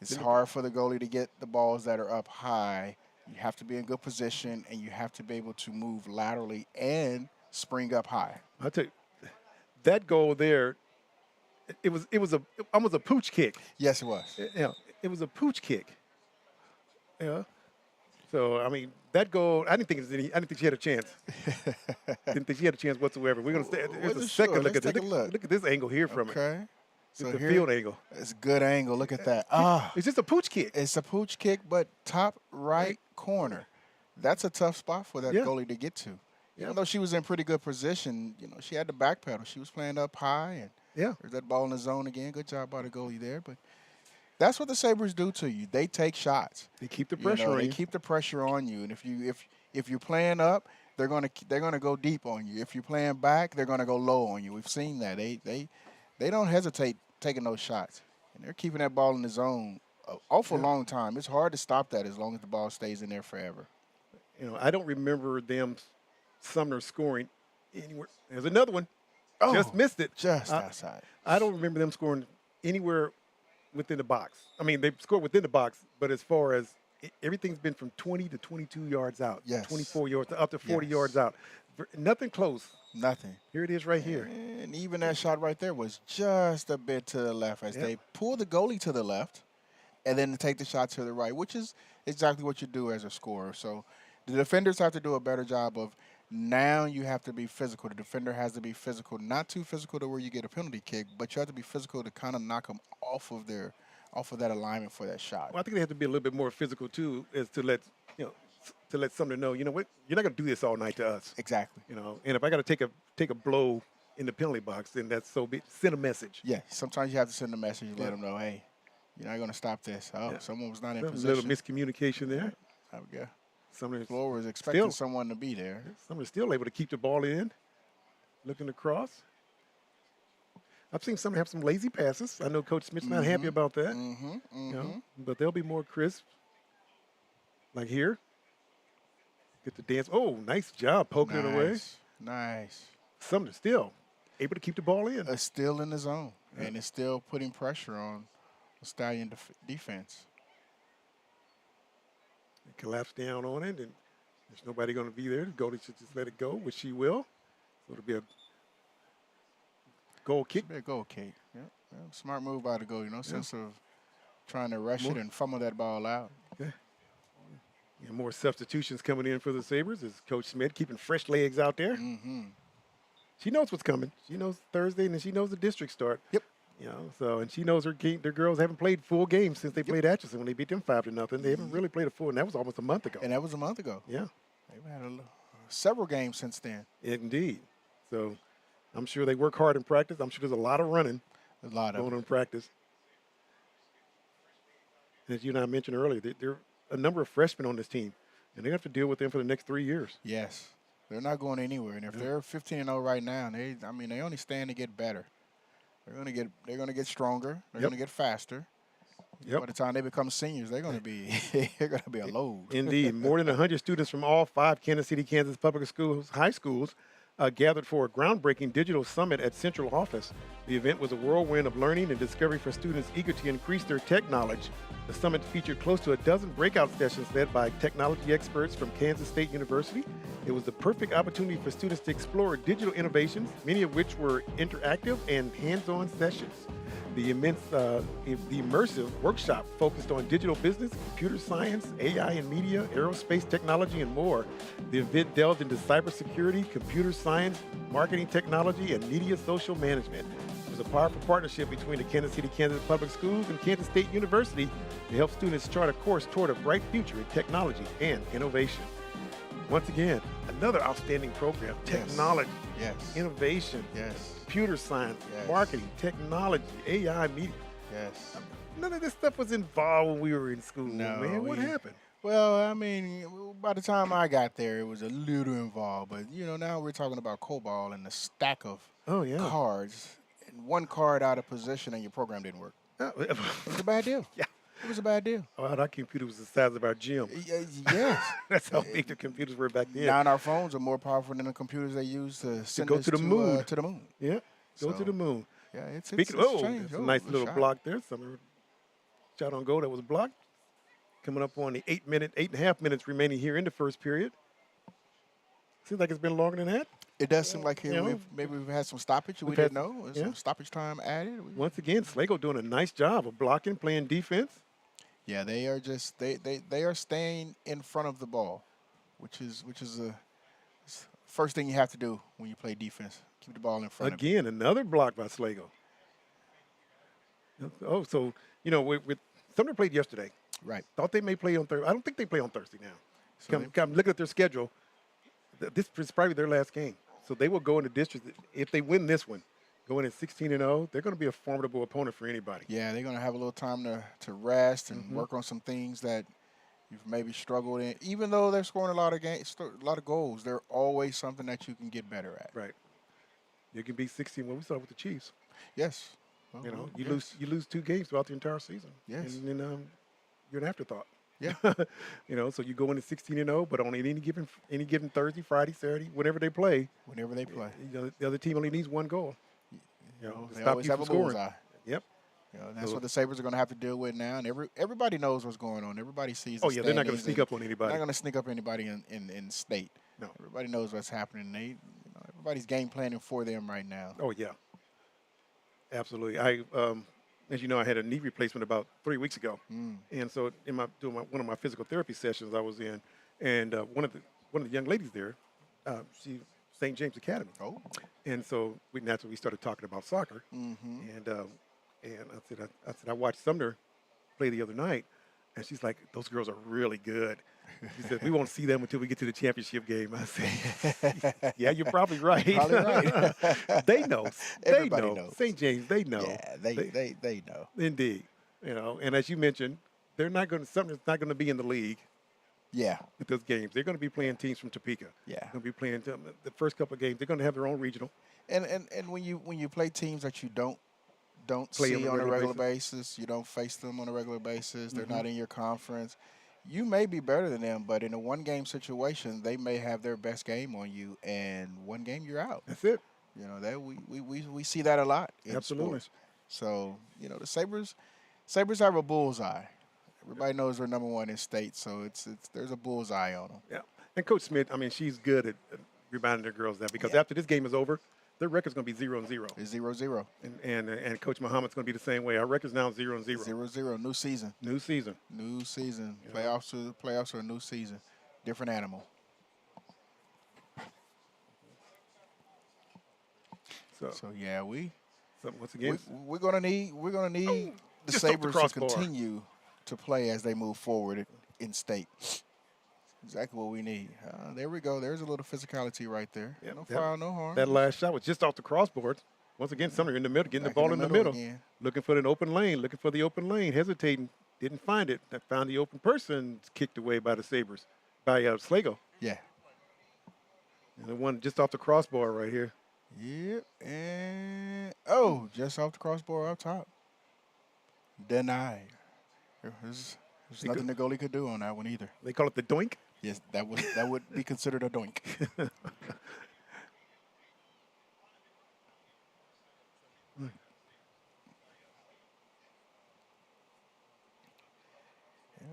It's hard for the goalie to get the balls that are up high. You have to be in good position, and you have to be able to move laterally and spring up high. I'll tell you, that goal there, it was almost a pooch kick. Yes, it was. Yeah, it was a pooch kick. Yeah. So I mean, that goal, I didn't think she had a chance. Didn't think she had a chance whatsoever. We're gonna stay. Here's a second look at this. Look at this angle here from it. Okay. It's the field angle. It's a good angle. Look at that. It's just a pooch kick. It's a pooch kick, but top right corner. That's a tough spot for that goalie to get to. Even though she was in pretty good position, she had the back pedal. She was playing up high, and there's that ball in the zone again. Good job by the goalie there. But that's what the Sabres do to you. They take shots. They keep the pressure on you. They keep the pressure on you. And if you're playing up, they're gonna go deep on you. If you're playing back, they're gonna go low on you. We've seen that. They don't hesitate taking those shots, and they're keeping that ball in the zone an awful long time. It's hard to stop that as long as the ball stays in there forever. I don't remember Sumner scoring anywhere. There's another one. Just missed it. Just outside. I don't remember them scoring anywhere within the box. I mean, they scored within the box, but as far as everything's been from 20 to 22 yards out, 24 yards, up to 40 yards out. Nothing close. Nothing. Here it is right here. And even that shot right there was just a bit to the left as they pull the goalie to the left and then take the shot to the right, which is exactly what you do as a scorer. So the defenders have to do a better job of now you have to be physical. The defender has to be physical, not too physical to where you get a penalty kick, but you have to be physical to kind of knock them off of that alignment for that shot. Well, I think they have to be a little bit more physical too, is to let Sumner know, what, you're not going to do this all night to us. Exactly. And if I got to take a blow in the penalty box, then that's so big. Send a message. Yeah, sometimes you have to send a message and let them know, hey, you're not going to stop this. Someone was not in position. A little miscommunication there. Yeah. Sumner was expecting someone to be there. Sumner's still able to keep the ball in, looking across. I've seen Sumner have some lazy passes. I know Coach Smith's not happy about that. But they'll be more crisp. Like here. Get the dance. Oh, nice job poking it away. Nice. Sumner still able to keep the ball in. It's still in the zone, and it's still putting pressure on the Stallion defense. They collapse down on it, and there's nobody going to be there. The goalie should just let it go, which she will. So it'll be a goal kick. It'll be a goal kick. Smart move by the goalie. No sense of trying to rush it and fumble that ball out. Okay. And more substitutions coming in for the Sabres is Coach Smith keeping fresh legs out there. She knows what's coming. She knows Thursday, and then she knows the district start. Yep. And she knows her girls haven't played full games since they played Atchison when they beat them 5-0. They haven't really played a full, and that was almost a month ago. And that was a month ago. Yeah. They've had several games since then. Indeed. So I'm sure they work hard in practice. I'm sure there's a lot of running going on in practice. As you and I mentioned earlier, there are a number of freshmen on this team, and they have to deal with them for the next 3 years. Yes. They're not going anywhere. And if they're 15-0 right now, they only stand to get better. They're going to get stronger. They're going to get faster. Yep. By the time they become seniors, they're going to be a load. Indeed. More than 100 students from all 5 Kansas City, Kansas public schools, high schools, gathered for a groundbreaking digital summit at Central Office. The event was a whirlwind of learning and discovery for students eager to increase their tech knowledge. The summit featured close to a dozen breakout sessions led by technology experts from Kansas State University. It was the perfect opportunity for students to explore digital innovations, many of which were interactive and hands-on sessions. The immersive workshop focused on digital business, computer science, AI and media, aerospace technology, and more. The event delved into cybersecurity, computer science, marketing technology, and media social management. It was a powerful partnership between the Kansas City, Kansas Public Schools and Kansas State University to help students chart a course toward a bright future in technology and innovation. Once again, another outstanding program, technology, Yes. innovation, Yes. computer science, Yes. marketing, technology, AI, media. Yes. None of this stuff was involved when we were in school, No, man. What happened? Well, I mean, by the time I got there, it was a little involved. But, now we're talking about COBOL and the stack of Oh, yeah. cards. And one card out of position and your program didn't work. It was a bad deal. Yeah. It was a bad deal. Oh, our computer was the size of our gym. Yes. That's how big the computers were back then. Now our phones are more powerful than the computers they use to send go us to the moon. To the moon. Yeah, go to So, the moon. Yeah, it's Speaking changed. there's a Oh, nice good little shot. block there. Summer shot on goal that was blocked. Coming up on the 8.5 minutes remaining here in the first period. Seems like it's been longer than that. It does seem like here You know, we've had some stoppage we we've had didn't know. yeah. Some stoppage time added. Once again, Schlagle doing a nice job of blocking, playing defense. Yeah, they are just they are staying in front of the ball, which is the first thing you have to do when you play defense. Keep the ball in front of you. Again, another block by Schlagle. Oh, so, with Sumner played yesterday. Right. Thought they may play on Thursday. I don't think they play on Thursday now. So I'm looking at their schedule. This is probably their last game. So they will go into district. If they win this one, going in 16-0, they're going to be a formidable opponent for anybody. yeah, they're going to have a little time to rest and work on some things that you've maybe struggled in. Even though they're scoring a lot of goals, they're always something that you can get better at. Right. You can be 16. Well, we saw it with the Chiefs. Yes. Well, You yes. lose 2 games throughout the entire season. Yes. And then you're an afterthought. Yeah. So you go into 16-0, but on any given Thursday, Friday, Saturday, whenever they play, Whenever they play. the other team only needs 1 goal. To They stop always you have from a scoring. bullseye. Yep. That's what the Sabres are going to have to deal with now, and everybody knows what's going on. Everybody sees. Oh the yeah, they're not going to standings sneak and up on anybody. They're not going to sneak up anybody in state. No. Everybody knows what's happening. Everybody's game planning for them right now. Oh yeah. Absolutely. As you know, I had a knee replacement about 3 weeks ago, and so doing one of my physical therapy sessions I was in, and one of the young ladies there, she St. James Academy. Oh. And so that's when we started talking about soccer, and I said I watched Sumner play the other night, and she's like, those girls are really good. She said, we won't see them until we get to the championship game. I said, yeah, you're probably right. Probably right. They know. Everybody knows. St. James, they know. Yeah, they know. Indeed. And as you mentioned, Sumner's not going to be in the league Yeah. with those games. They're going to be playing teams from Topeka. Yeah. They're going to be playing the first couple of games. They're going to have their own regional. And when you play teams that you don't Play see on a regular basis, you don't face them on a regular basis, they're not in your conference, you may be better than them, but in a one-game situation, they may have their best game on you, and one game you're out. That's it. That we see that a lot in Absolutely. sports. So, the Sabres have a bullseye. Everybody knows they're number 1 in state, so there's a bullseye on them. Yeah. And Coach Smith, she's good at reminding their girls that because after this game is over, their record's going to be 0-0. It's 0-0. And Coach Muhammad's going to be the same way. Our record's now 0-0. 0-0. New season. New season. New season. Playoffs are a new season. Different animal. So yeah, once again, we're gonna need the just off the Sabres to crossbar. continue to play as they move forward in state. Exactly what we need. There we go. There's a little physicality right there. Yeah, No foul, no harm. that last shot was just off the crossboard. Once again, Sumner in the middle, getting Back the ball in the middle, again. looking for the open lane, hesitating, didn't find it. Found the open person, kicked away by the Sabres, by Schlagle. Yeah. And the one just off the crossbar right here. Yep. And just off the crossbar up top. Denied. There's nothing the goalie could do on that one either. They call it the doink. Yes, that would be considered a doink.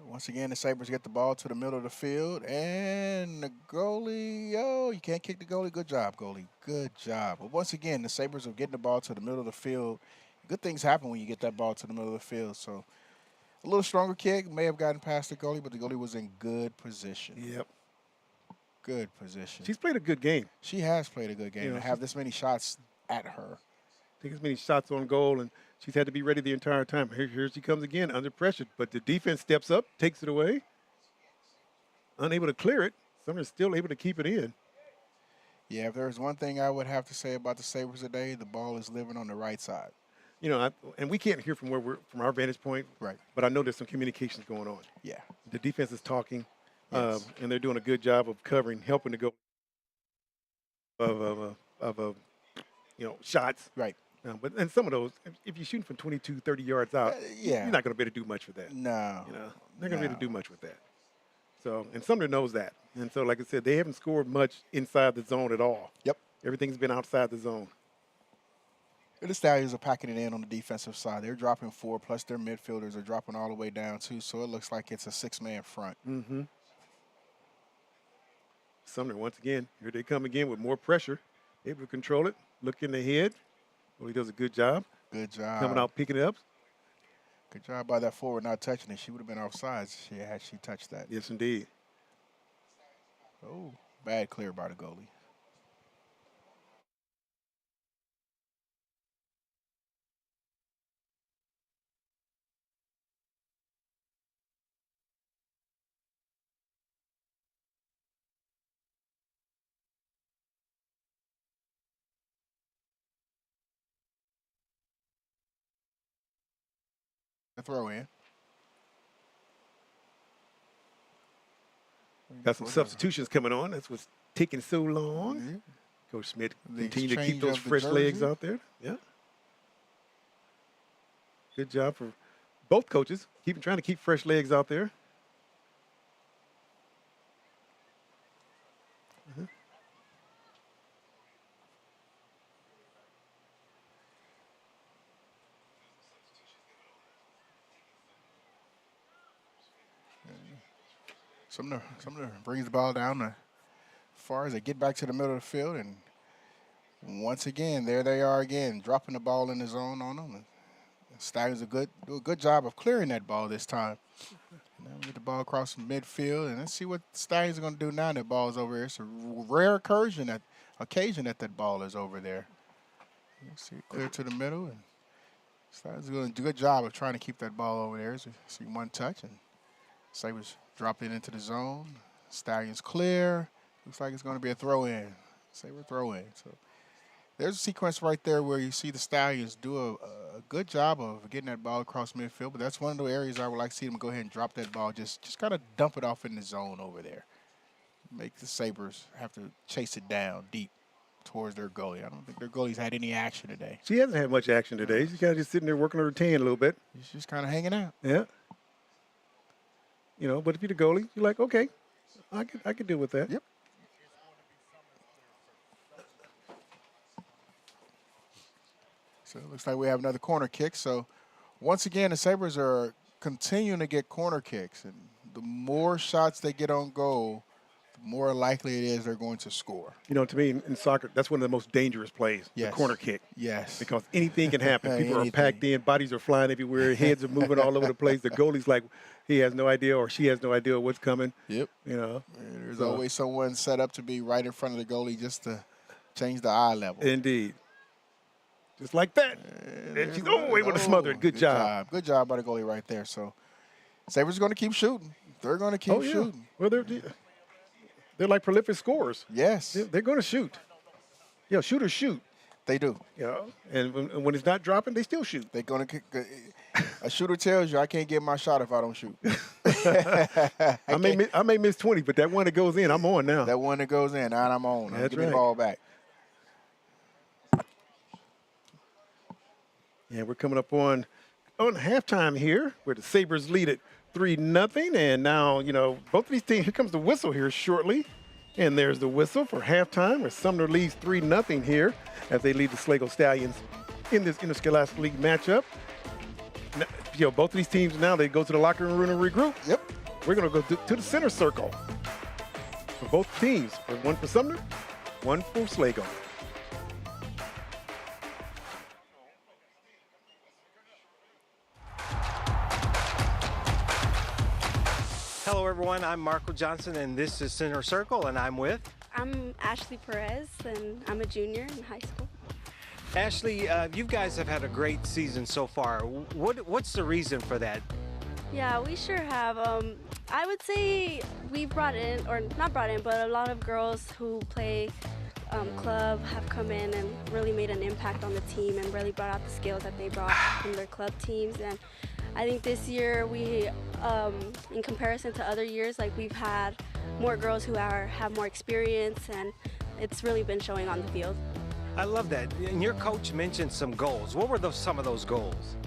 Once again, the Sabres get the ball to the middle of the field, and the goalie, you can't kick the goalie. Good job, goalie. Good job. But once again, the Sabres are getting the ball to the middle of the field. Good things happen when you get that ball to the middle of the field. So a little stronger kick, may have gotten past the goalie, but the goalie was in good position. Yep. Good position. She's played a good game. She has played a good game to have this many shots at her. Take as many shots on goal, and she's had to be ready the entire time. Here she comes again, under pressure. But the defense steps up, takes it away. Unable to clear it. Sumner's still able to keep it in. Yeah, if there's one thing I would have to say about the Sabres today, the ball is living on the right side. You know, and we can't hear from from our vantage point. Right. But I know there's some communications going on. Yeah. The defense is talking, Yes. and they're doing a good job of covering, helping to go shots. Right. And some of those, if you're shooting from 22, 30 yards out, yeah. you're not going to be able to do much with that. No. You know, they're going to be able to do much with that. So, and Sumner knows that. And so, like I said, they haven't scored much inside the zone at all. Yep. Everything's been outside the zone. The Stallions are packing it in on the defensive side. They're dropping 4, plus their midfielders are dropping all the way down, too. So it looks like it's a 6-man front. Mm-hmm. Sumner, once again, here they come again with more pressure. Able to control it, look in the head. Well, he does a good job. Good job. Coming out, picking it up. Good job by that forward not touching it. She would have been offsides had she touched that. Yes, indeed. Oh, bad clear by the goalie. A throw in. Got some substitutions coming on. That's what's taking so long. Yeah. Coach Smith The continue to keep exchange those of the fresh legs jersey. out there. Yeah. Good job for both coaches, trying to keep fresh legs out there. Sumner brings the ball down as far as they get back to the middle of the field, and once again, there they are again, dropping the ball in the zone on them. The Stallions do a good job of clearing that ball this time. Now we get the ball across the midfield, and let's see what the Stallions are going to do now that ball is over here. It's a rare occasion that ball is over there. Let's see, clear to the middle, and Stallions are doing a good job of trying to keep that ball over there. So see one touch, and Sabres drop it into the zone. Stallions clear. Looks like it's going to be a throw-in. Sabre throw-in. So there's a sequence right there where you see the Stallions do a good job of getting that ball across midfield, but that's one of the areas I would like to see them go ahead and drop that ball, just kind of dump it off in the zone over there. Make the Sabres have to chase it down deep towards their goalie. I don't think their goalie's had any action today. She hasn't had much action today. She's kind of just sitting there working on her tan a little bit. She's just kind of hanging out. Yeah. You know, but if you're the goalie, you're like, okay, I could deal with that. Yep. So it looks like we have another corner kick. So once again, the Sabres are continuing to get corner kicks. And the more shots they get on goal, the more likely it is they're going to score. You know, to me, in soccer, that's one of the most dangerous plays, Yes. the corner kick. Yes. Because anything can happen. People Anything. are packed in, bodies are flying everywhere, heads are moving all over the place. The goalie's like, he has no idea or she has no idea what's coming. Yep. You know. There's always someone set up to be right in front of the goalie just to change the eye level. Indeed. Just like that. And she's able to smother it. Good job. Good job by the goalie right there. So Sabres are going to keep shooting. They're going to keep shooting. Well, they're like prolific scorers. Yes. They're going to shoot. Yeah, shooters shoot. They do. You know, and when it's not dropping, they still shoot. They're going to a shooter tells you, I can't get my shot if I don't shoot. I may miss 20, but that one that goes in, I'm on now. That one that goes in, now I'm on. That's Give me right. the ball back. Yeah, we're coming up on on halftime here, where the Sabres lead it 3-0. And now, both of these teams, here comes the whistle here shortly. And there's the whistle for halftime, where Sumner leads 3-0 here as they lead the Schlagle Stallions in this Interscholastic League matchup. Both of these teams now, they go to the locker room and regroup. Yep. We're going to go to the center circle for both teams. One for Sumner, one for Schlagle. Hello, everyone. I'm Marco Johnson, and this is Center Circle, and I'm with... I'm Ashley Perez, and I'm a junior in high school. Ashley, you guys have had a great season so far. What's the reason for that? Yeah, we sure have. I would say we brought in, or not brought in, but a lot of girls who play club have come in and really made an impact on the team and really brought out the skills that they brought from their club teams. And I think this year we, in comparison to other years, like we've had more girls who have more experience, and it's really been showing on the field. I love that. And your coach mentioned some goals. What were some of those goals?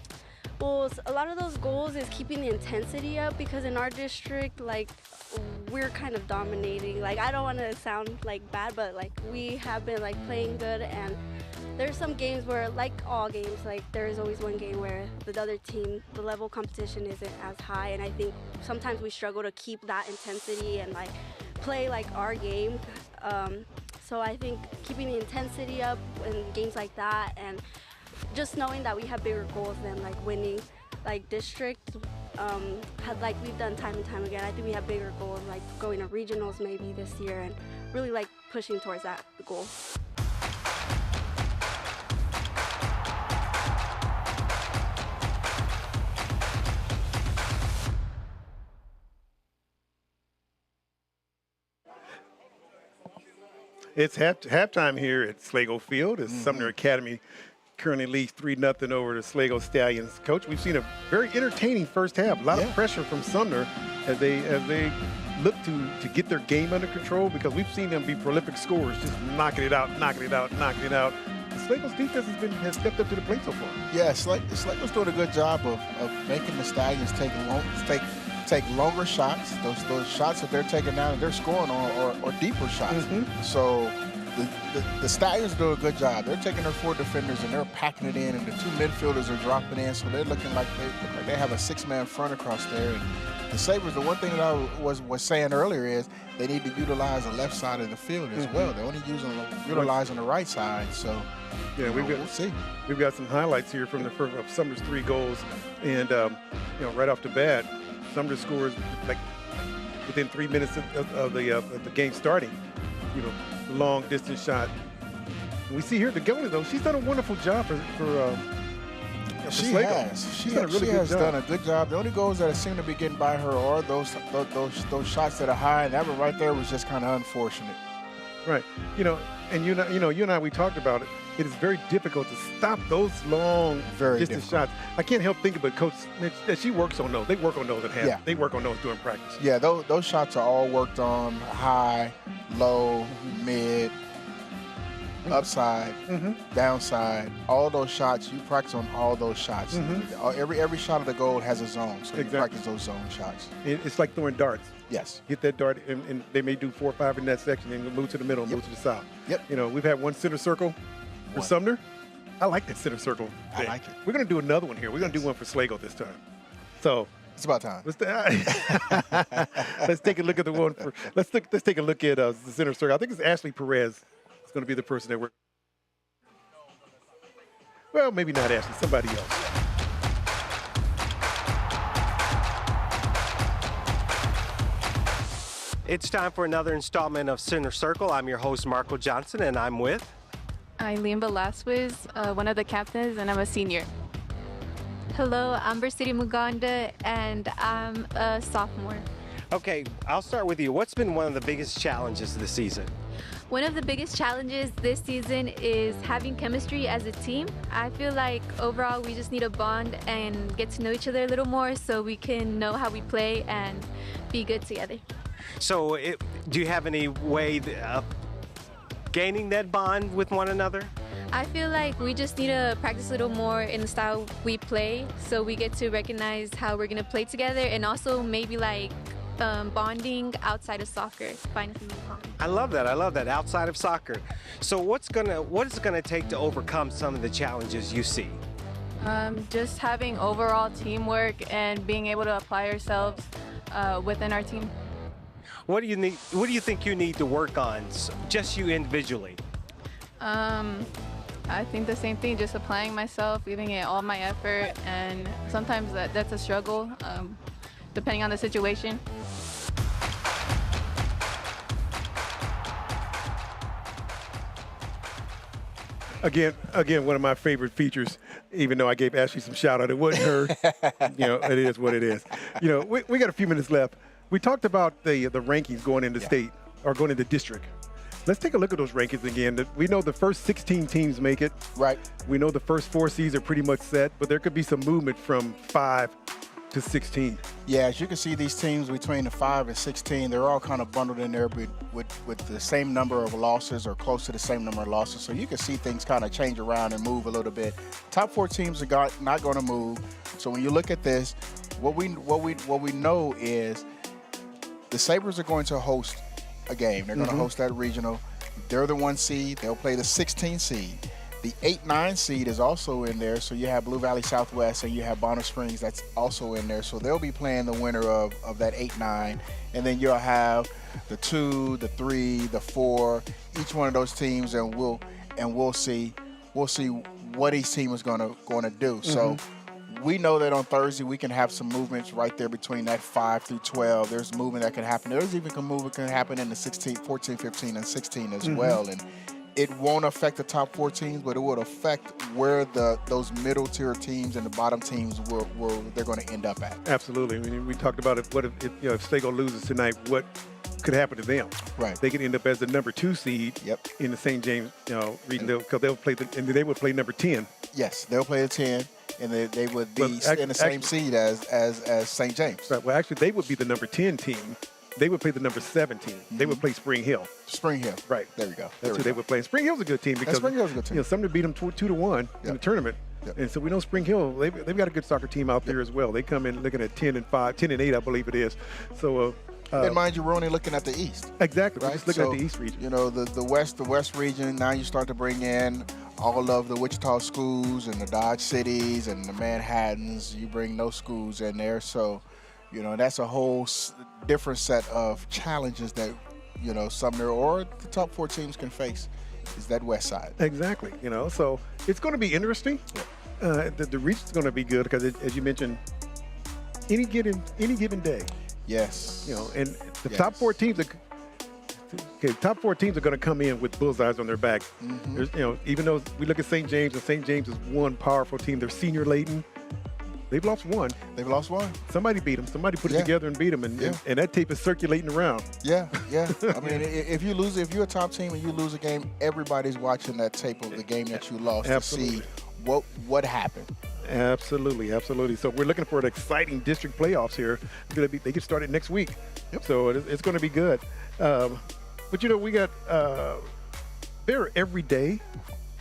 Well, a lot of those goals is keeping the intensity up, because in our district, like, we're kind of dominating. Like, I don't want to sound like bad, but like we have been like playing good, and there's some games where, like all games, like there is always one game where the other team, the level of competition isn't as high, and I think sometimes we struggle to keep that intensity and like play like our game. So I think keeping the intensity up in games like that, and just knowing that we have bigger goals than like winning like district, like we've done time and time again. I think we have bigger goals, like going to regionals maybe this year, and really like pushing towards that goal. It's halftime here at Schlagle Field as Sumner Academy currently leads 3-0 over the Schlagle Stallions. Coach, we've seen a very entertaining first half. A lot of pressure from Sumner as they look to get their game under control, because we've seen them be prolific scorers, just knocking it out. The Schlagle's defense has stepped up to the plate so far. Yeah, Schlagle's doing a good job of making the Stallions take longer shots. Those shots that they're taking down and they're scoring on are deeper shots. So the Stallions do a good job. They're taking their 4 defenders and they're packing it in, and the 2 midfielders are dropping in, so they're looking like they have a 6-man front across there. And the Sabres, the one thing that I was saying earlier is they need to utilize the left side of the field as well. They're only utilizing the right side, so yeah, we'll see. We've got some highlights here from the first of Sumner's 3 goals, and right off the bat, Sumner scores like within 3 minutes of the game starting. Long distance shot. We see here the goalie, though, she's done a wonderful job for she Schlagle. has. She has done a good job. The only goals that seem to be getting by her are those shots that are high, and that one right there was just kind of unfortunate. Right. And you and I, we talked about it. It is very difficult to stop those long distance shots. I can't help thinking, but Coach Mitch, that she works on those. They work on those at half. Yeah. They work on those during practice. Yeah, those shots are all worked on: high, low, mid, upside, downside. All those shots, you practice on all those shots. Every shot of the goal has a zone, so you practice those zone shots. It's like throwing darts. Yes. Hit that dart, and they may do 4 or 5 in that section, and move to the middle, move to the south. Yep. We've had one center circle for Sumner. I like that center circle. I like it. We're going to do another one here. We're going to do one for Schlagle this time. So it's about time. Let's take a look at the one for. Let's take a look at the center circle. I think it's Ashley Perez. It's going to be the person that we're. Well, maybe not Ashley. Somebody else. It's time for another installment of Center Circle. I'm your host, Marco Johnson, and I'm with Eileen Velasquez, one of the captains, and I'm a senior. Hello, I'm City Muganda, and I'm a sophomore. Okay, I'll start with you. What's been one of the biggest challenges this season? One of the biggest challenges this season is having chemistry as a team. I feel like overall we just need to bond and get to know each other a little more so we can know how we play and be good together. So do you have any way of gaining that bond with one another? I feel like we just need to practice a little more in the style we play so we get to recognize how we're going to play together, and also maybe like bonding outside of soccer. Find some bonding. I love that, outside of soccer. So what is it gonna take to overcome some of the challenges you see? Just having overall teamwork and being able to apply ourselves within our team. What do you think you need to work on, just you individually? I think the same thing, just applying myself, giving it all my effort, and sometimes that's a struggle, depending on the situation. Again, one of my favorite features, even though I gave Ashley some shout out, it wasn't her. It is what it is. We got a few minutes left. We talked about the rankings going into state or going into district. Let's take a look at those rankings again. We know the first 16 teams make it. Right. We know the first 4 seeds are pretty much set, but there could be some movement from 5 to 16. Yeah, as you can see, these teams between the 5 and 16, they're all kind of bundled in there with the same number of losses or close to the same number of losses. So you can see things kind of change around and move a little bit. Top 4 teams are not going to move. So when you look at this, what we know is the Sabres are going to host a game. They're going to host that regional. They're the 1 seed. They'll play the 16 seed. The 8-9 seed is also in there, so you have Blue Valley Southwest and you have Bonner Springs that's also in there. So they'll be playing the winner of that 8-9, and then you'll have the 2, the 3, the 4, each one of those teams, and we'll see what each team is going to do. So we know that on Thursday we can have some movements right there between that 5 through 12. There's movement that can happen. There's even movement can happen in the 16, 14, 15, and 16 as well. And it won't affect the top 4 teams, but it will affect where those middle tier teams and the bottom teams where they're going to end up at. Absolutely. I mean, we talked about it. What if Schlagle loses tonight? What could happen to them? Right. They could end up as the number 2 seed in the St. James region, because they'll play and they would play number 10. Yes, they'll play the 10, and they would be in the same seed as St. James. Right. Well, actually, they would be the number 10 team. They would play the number 17. They would play Spring Hill. Spring Hill. Right. There we go. That's who they would play. Spring Hill's a good team because Spring Hill's a good team. Sumner beat them 2-1 in the tournament. And so we know Spring Hill, they've got a good soccer team out there as well. They come in looking at 10-5, 10-8, I believe it is. So and mind you, we're only looking at the East. Exactly. Right? We're just looking at the East region. The West region, now you start to bring in all of the Wichita schools and the Dodge Cities and the Manhattans. You bring those schools in there. So, that's a whole different set of challenges that, Sumner or the top 4 teams can face is that West side. Exactly. So it's going to be interesting. The region's going to be good because, as you mentioned, any given day. Yes. And the top 4 teams top 4 teams are going to come in with bullseyes on their back. There's, even though we look at St. James, and St. James is one powerful team. They're senior laden. They've lost one. Somebody beat them. Somebody put it together and beat them, and that tape is circulating around. Yeah. I mean, if you're a top team and you lose a game, everybody's watching that tape of the game that you lost to see what happened. Absolutely. So we're looking for an exciting district playoffs here. They get started next week. So it's going to be good. But we got there every day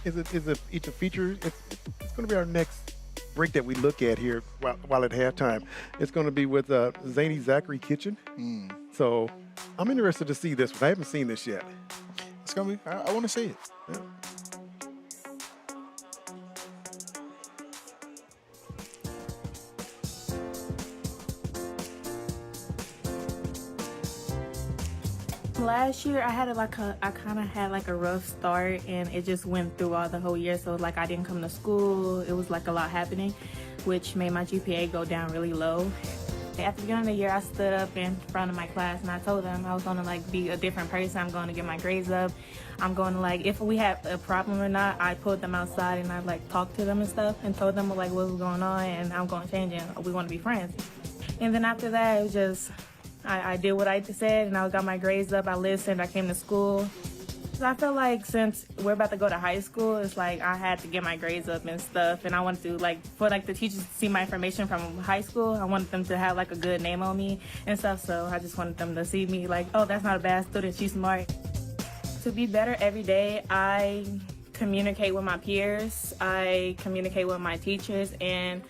is a feature. It's going to be our next break that we look at here while at halftime. It's going to be with Zany Zachary Kitchen. So I'm interested to see this one. I haven't seen this yet. It's going to be. I want to see it. Yeah. Last year I kind of had a rough start, and it just went through all the whole year. So I didn't come to school. It was a lot happening, which made my GPA go down really low. At the beginning of the year, I stood up in front of my class and I told them I was going to be a different person. I'm going to get my grades up. I'm going to if we have a problem or not, I pulled them outside and I talked to them and stuff and told them what was going on, and I'm going to change it. We want to be friends. And then after that, it was just I did what I said, and I got my grades up. I listened. I came to school. So I feel since we're about to go to high school, it's I had to get my grades up and stuff. And I wanted to, for the teachers to see my information from high school, I wanted them to have a good name on me and stuff. So I just wanted them to see me oh, that's not a bad student. She's smart. To be better every day, I communicate with my peers. I communicate with my teachers, and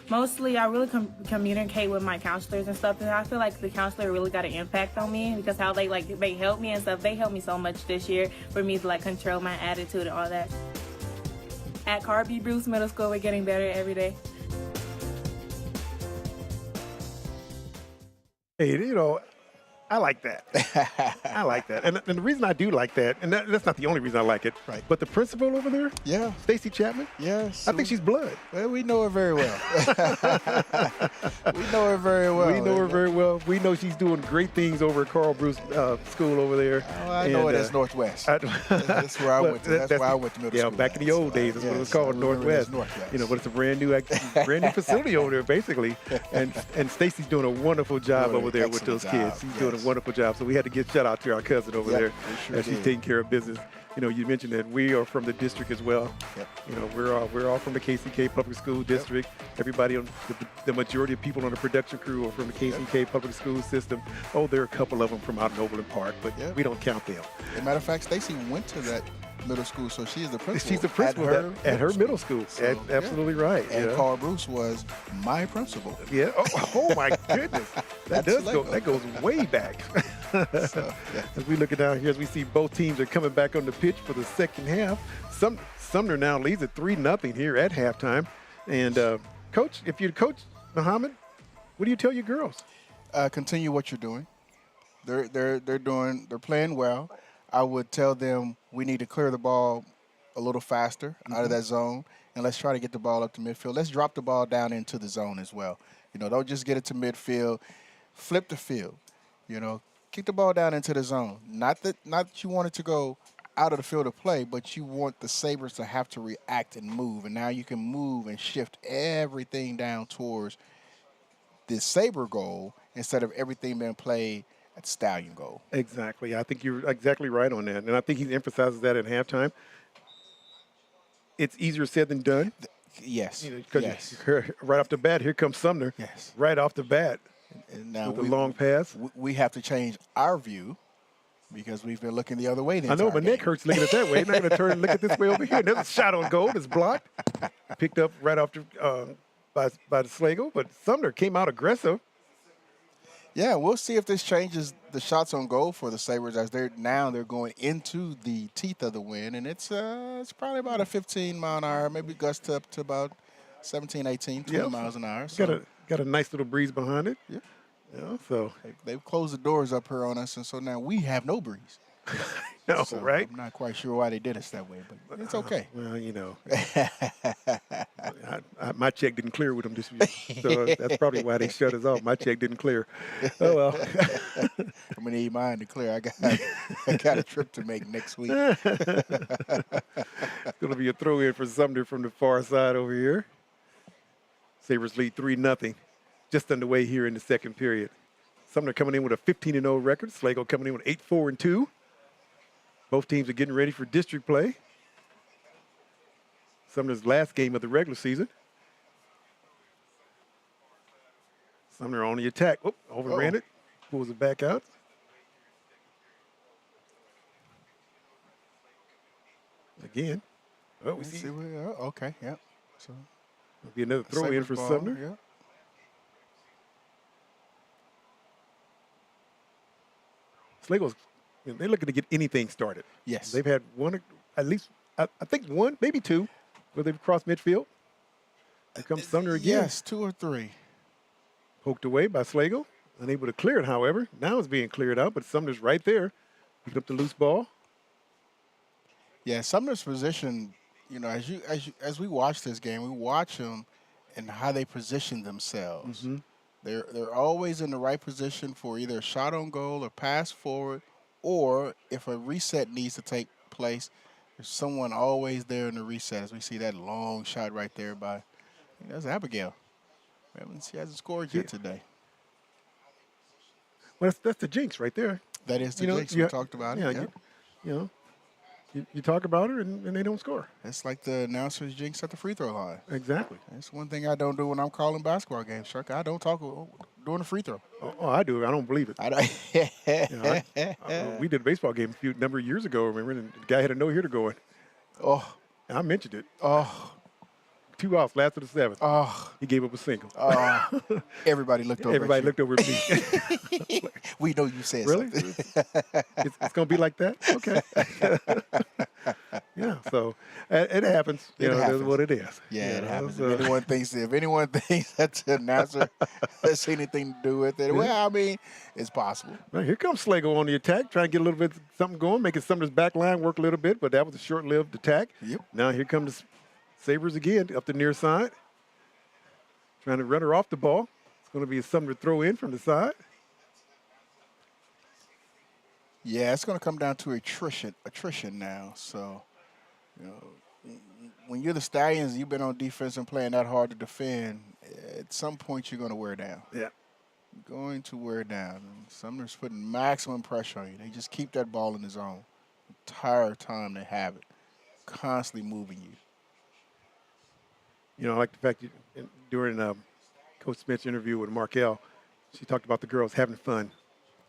mostly I really communicate with my counselors and stuff. And I feel like the counselor really got an impact on me because how they help me and stuff. They helped me so much this year for me to like control my attitude and all that. At Carby Bruce Middle School, we're getting better every day. Hey, you know, I like that. I like that. And the reason I do like that, and that's not the only reason I like it, right? But the principal over there, yeah, Stacy Chapman, yes, I think she's blood. Well, we know her very well. We know her very well. We know her very well. We know she's doing great things over at Carl Bruce School over there. Oh, I know it as Northwest. That's where I went to. That's why I went to middle school. Yeah, back in the old days, that's what it was called, Northwest. You know, but it's a brand new facility over there, basically. And Stacy's doing a wonderful job over there with those kids. She's doing a wonderful job. So we had to give shout out to our cousin over there as she's taking care of business. You know, you mentioned that we are from the district as well. You know, we're all from the KCK Public School District. Everybody on the majority of people on the production crew are from the KCK Public School system. Oh, there are a couple of them from out in Overland Park, but we don't count them. As a matter of fact, Stacy went to that middle school, so she is the principal. She's the principal at her middle school. So, absolutely right. And Carl Bruce was my principal. Yeah. Oh my goodness. That goes way back. So, as we look down here, as we see both teams are coming back on the pitch for the second half. Sumner now leads at 3-0 here at halftime. And Coach, if you're Coach Muhammad, what do you tell your girls? Continue what you're doing. They're playing well. I would tell them we need to clear the ball a little faster out of that zone, and let's try to get the ball up to midfield. Let's drop the ball down into the zone as well. You know, don't just get it to midfield. Flip the field. You know, kick the ball down into the zone. Not that you want it to go out of the field of play, but you want the Sabres to have to react and move. And now you can move and shift everything down towards the Sabre goal instead of everything being played at Stallion goal. Exactly. I think you're exactly right on that. And I think he emphasizes that at halftime. It's easier said than done. Yes. Because right off the bat, here comes Sumner. Yes. Right off the bat. And now with the long pass. We have to change our view because we've been looking the other way. I know, my neck hurts looking at that way. I'm not going to turn and look at this way over here. There's a shot on goal. It's blocked. Picked up right after by the Schlagle. But Sumner came out aggressive. Yeah, we'll see if this changes the shots on goal for the Sabres as they're going into the teeth of the wind, and it's probably about a 15-mile-an-hour, maybe gust up to about 17, 18, 20 miles an hour. So got a nice little breeze behind it. Yeah. So they've closed the doors up here on us, and so now we have no breeze. No, so right? I'm not quite sure why they did us that way, but it's okay. Well, you know, my check didn't clear with them this week, so that's probably why they shut us off. My check didn't clear. Oh well. I'm gonna need mine to clear. I got a trip to make next week. It's gonna be a throw in for Sumner from the far side over here. Sabres lead 3-0, just underway here in the second period. Sumner coming in with a 15-0 record. Schlagle coming in with 8-4-2. Both teams are getting ready for district play. Sumner's last game of the regular season. Sumner on the attack. Oop, overran it. Pulls it back out. Again. Oh, we see. Okay, yeah. So it'll be another throw in for Sumner. Yeah. Schlagle's, they're looking to get anything started. Yes. They've had one, at least, I think one, maybe two, where they've crossed midfield. Here comes Sumner again. Yes, 2 or 3. Poked away by Schlagle. Unable to clear it, however. Now it's being cleared out, but Sumner's right there. Picking up the loose ball. Yeah, Sumner's position, you know, as we watch this game, we watch them and how they position themselves. Mm-hmm. They're always in the right position for either a shot on goal or pass forward, or if a reset needs to take place, there's someone always there in the reset. As we see that long shot right there by, that's Abigail. She hasn't scored yet today. Well, that's the jinx right there. That is the jinx. We talked about it. Yeah. You talk about her and they don't score. It's like the announcer's jinx at the free throw line. Exactly. That's one thing I don't do when I'm calling basketball games, Shark. I don't talk during the free throw. Oh, I do. I don't believe it. I don't. We did a baseball game a number of years ago, remember? And the guy had a no-hitter going. Oh, I mentioned it. Oh. 2 outs, last of the 7th. Oh. He gave up a single. Everybody looked over Everybody at you. looked over at me. We know you said really? something. It's going to be like that? Okay. Yeah, so it happens. You know, that's what it is. Yeah, you it know, happens. so. If anyone thinks that the announcer has anything to do with it, well, I mean, it's possible. Right, here comes Schlagle on the attack, trying to get a little bit something going, making Sumner's back line work a little bit, but that was a short-lived attack. Yep. Now here comes the Sabres again up the near side, trying to run her off the ball. It's going to be a Sumner throw in from the side. Yeah, it's going to come down to attrition now. So, you know, when you're the Stallions, you've been on defense and playing that hard to defend, at some point you're going to wear down. Yeah. You're going to wear down. And Sumner's putting maximum pressure on you. They just keep that ball in the zone the entire time they have it, constantly moving you. You know, I like the fact that during Coach Smith's interview with Markel, she talked about the girls having fun.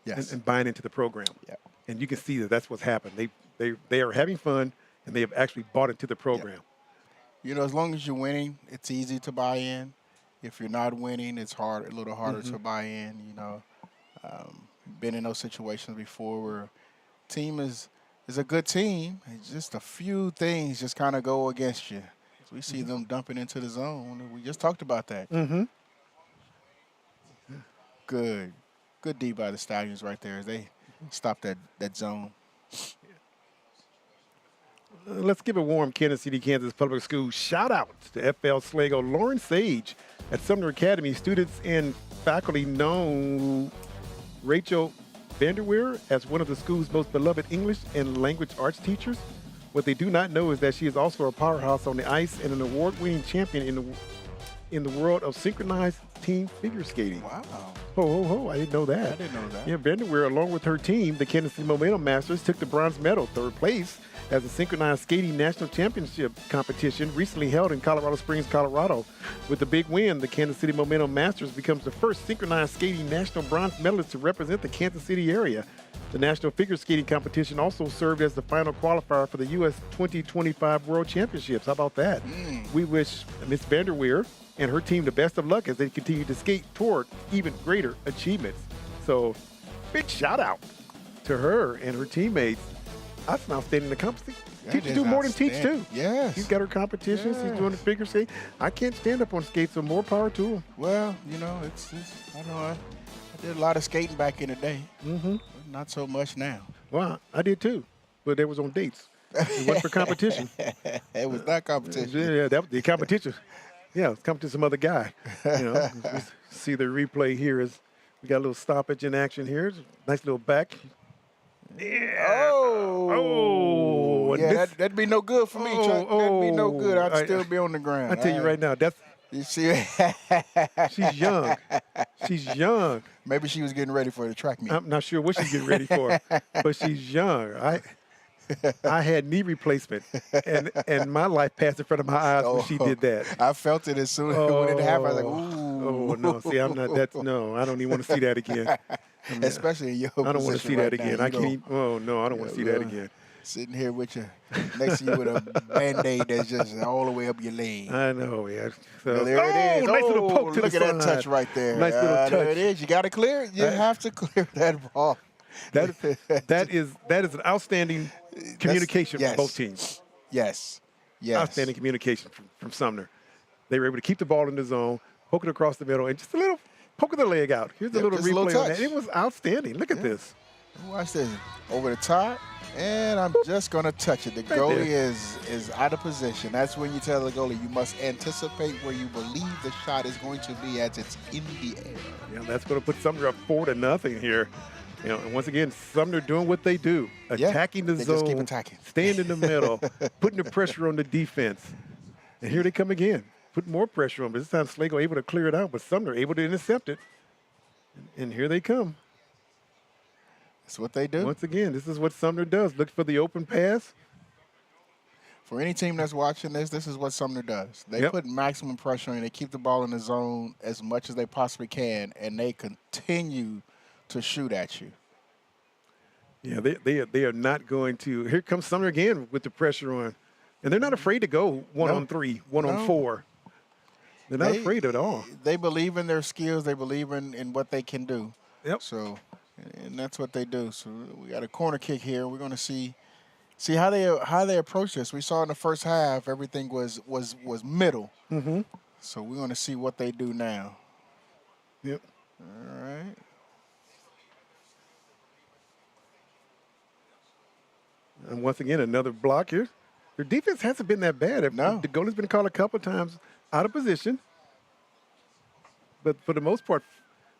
Yes. And buying into the program. Yeah. And you can see that that's what's happened. They are having fun, and they have actually bought into the program. Yeah. You know, as long as you're winning, it's easy to buy in. If you're not winning, it's a little harder to buy in. You know, been in those situations before where a team is a good team. It's just a few things just kind of go against you. We see them dumping into the zone. We just talked about that. Good D by the Stallions right there as they stop that zone. Let's give a warm Kansas City, Kansas Public Schools shout out to FL Schlagle. Lauren Sage at Sumner Academy. Students and faculty know Rachel Vanderweer as one of the school's most beloved English and language arts teachers. What they do not know is that she is also a powerhouse on the ice and an award-winning champion in the world of synchronized team figure skating. Wow. Ho, I didn't know that. I didn't know that. Yeah, Vanderweer, along with her team, the Kansas City Momentum Masters, took the bronze medal, third place, as the Synchronized Skating National Championship competition recently held in Colorado Springs, Colorado. With the big win, the Kansas City Momentum Masters becomes the first Synchronized Skating National Bronze medalist to represent the Kansas City area. The National Figure Skating Competition also served as the final qualifier for the U.S. 2025 World Championships. How about that? We wish Miss Vanderweer and her team the best of luck as they continue to skate toward even greater achievements. So, big shout out to her and her teammates. That's an outstanding accomplishment. Teachers do more than teach, too. Yes. She's got her competitions. She's doing the figure skate. I can't stand up on skates, so more power to them. Well, you know, I know I did a lot of skating back in the day. Not so much now. Well, I did, too. But they was on dates. It wasn't for competition. It was not competition. Yeah, that was the competition. Yeah, it's come to some other guy. You know, see the replay here is we got a little stoppage in action here. Nice little back. Yeah. Oh. Yeah, that'd be no good for me, Chuck. That'd be no good. I'd still be on the ground. I tell you right now, that's. You see, she's young. She's young. Maybe she was getting ready for the track meet. I'm not sure what she's getting ready for, but she's young. I had knee replacement, and my life passed in front of my eyes when she did that. I felt it as soon as when it happened. I was like, ooh. Oh, no. See, I'm not that. No, I don't even want to see that again. Especially in your I don't want to see right that again. now, I can't. Oh, no, I don't want to see that again. Sitting here with you, next to you with a Band-Aid that's just all the way up your leg. I know, yeah. So, well, there it is. Nice little poke to look the at that side. touch right there. Nice little touch. There it is. You got to clear it. You have to clear that ball. That is an outstanding communication from both teams. Yes. Outstanding communication from Sumner. They were able to keep the ball in the zone, poke it across the middle, and just a little poke of the leg out. Here's a little replay on that. It was outstanding. Look at this. Watch this. Over the top, and I'm just going to touch it. The goalie is out of position. That's when you tell the goalie you must anticipate where you believe the shot is going to be as it's in the air. Yeah, that's going to put Sumner up 4-0 here. You know, and once again, Sumner doing what they do, attacking the zone, just keep attacking. Staying in the middle, putting the pressure on the defense. And here they come again, putting more pressure on. But this time, Schlagle able to clear it out, but Sumner able to intercept it. And here they come. That's what they do. Once again, this is what Sumner does. Look for the open pass. For any team that's watching this is what Sumner does. They put maximum pressure on you. They keep the ball in the zone as much as they possibly can, and they continue to shoot at you. Yeah, they are not going to. Here comes Sumner again with the pressure on. And they're not afraid to go one on three, one on four. They're not afraid at all. They believe in their skills. They believe in what they can do. Yep. So, and that's what they do. So we got a corner kick here. We're going to see how they approach this. We saw in the first half everything was middle. Mm-hmm. So we're going to see what they do now. Yep. All right. And once again, another block here. Their defense hasn't been that bad. No. The goalie's been called a couple of times out of position. But for the most part,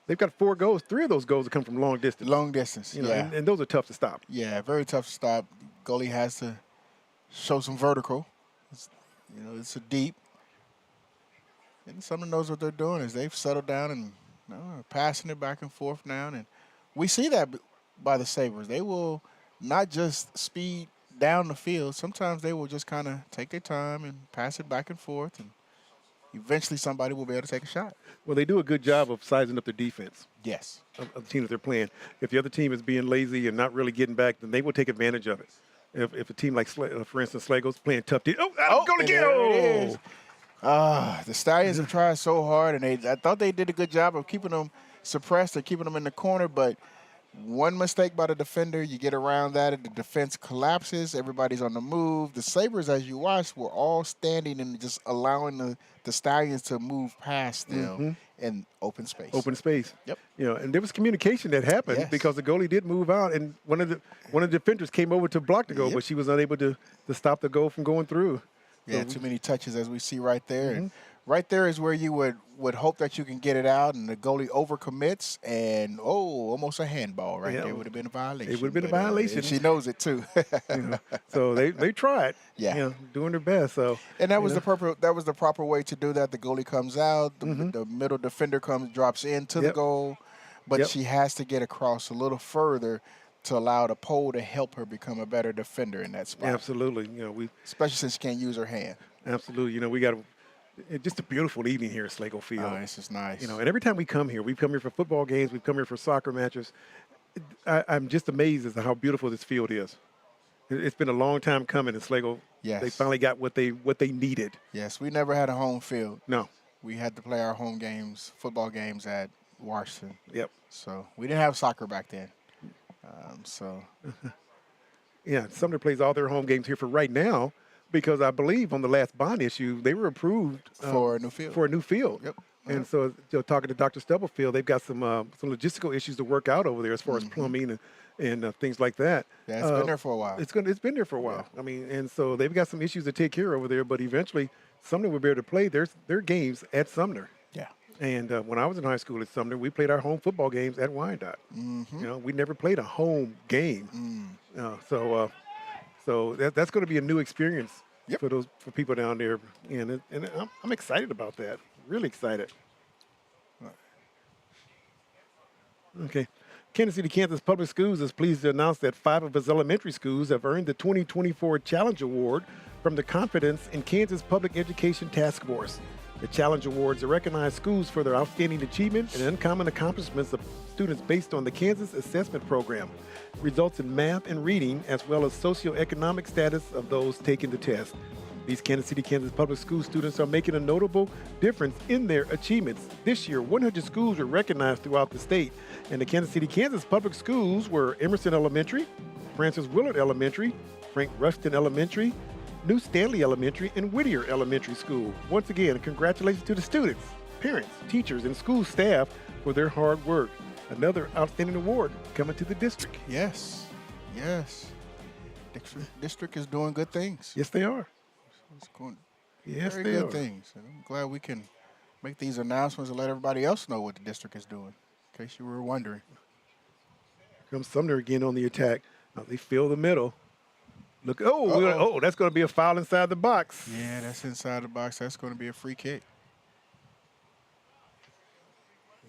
they've got 4 goals. 3 of those goals have come from long distance. Long distance, you know, yeah. And those are tough to stop. Yeah, very tough to stop. Goalie has to show some vertical. It's a deep. And Sumner knows what they're doing is they've settled down and passing it back and forth now. And we see that by the Sabres. They will not just speed down the field. Sometimes they will just kind of take their time and pass it back and forth, and eventually somebody will be able to take a shot. Well, they do a good job of sizing up their defense. Yes. Of the team that they're playing. If the other team is being lazy and not really getting back, then they will take advantage of it. If a team like, for instance, Schlagle's playing tough defense. Go to go! The Stallions have tried so hard, and I thought they did a good job of keeping them suppressed or keeping them in the corner, but one mistake by the defender, you get around that, and the defense collapses. Everybody's on the move. The Sabres, as you watched, were all standing and just allowing the Stallions to move past them in open space. Open space. Yep. And there was communication that happened because the goalie did move out, and one of the defenders came over to block the goal, but she was unable to stop the goal from going through. Yeah, too many touches, as we see right there. And right there is where you would hope that you can get it out, and the goalie overcommits, and almost a handball right there. Would have been a violation. It would have been a violation. And she knows it too. So they tried. Yeah, doing their best. So and that was the proper way to do that. The goalie comes out, the middle defender drops into the goal, but she has to get across a little further to allow the pole to help her become a better defender in that spot. Absolutely. Especially since she can't use her hand. Absolutely. We got just a beautiful evening here at Schlagle Field. Oh, this is nice. And every time we come here for football games, we've come here for soccer matches. I'm just amazed as to how beautiful this field is. It's been a long time coming in Schlagle. Yes. They finally got what they needed. Yes, we never had a home field. No. We had to play our home games, football games at Washington. Yep. So we didn't have soccer back then. Yeah, Sumner plays all their home games here for right now because I believe on the last bond issue they were approved for a new field. For a new field. Yep. And so, talking to Dr. Stubblefield, they've got some logistical issues to work out over there as far as plumbing and things like that. Yeah, it's been there for a while. It's been there for a while. Yeah. I mean, and so they've got some issues to take care of over there, but eventually Sumner will be able to play their games at Sumner. Yeah. And when I was in high school at Sumner, we played our home football games at Wyandotte. We never played a home game. So that's going to be a new experience for people down there, and I'm excited about that. Really excited. Okay. Kansas City, Kansas Public Schools is pleased to announce that 5 of its elementary schools have earned the 2024 Challenge Award from the Confidence in Kansas Public Education Task Force. The Challenge Awards recognize schools for their outstanding achievement and uncommon accomplishments of students based on the Kansas Assessment Program. Results in math and reading, as well as socioeconomic status of those taking the test. These Kansas City, Kansas Public School students are making a notable difference in their achievements. This year, 100 schools were recognized throughout the state, and the Kansas City, Kansas Public Schools were Emerson Elementary, Francis Willard Elementary, Frank Rushton Elementary, New Stanley Elementary, and Whittier Elementary School. Once again, congratulations to the students, parents, teachers, and school staff for their hard work. Another outstanding award coming to the district. Yes. District is doing good things. Yes, they are. It's going yes, very they good are. things. And I'm glad we can make these announcements and let everybody else know what the district is doing, in case you were wondering. Here comes Sumner again on the attack. Now they fill the middle. Look, that's going to be a foul inside the box. Yeah, that's inside the box. That's going to be a free kick.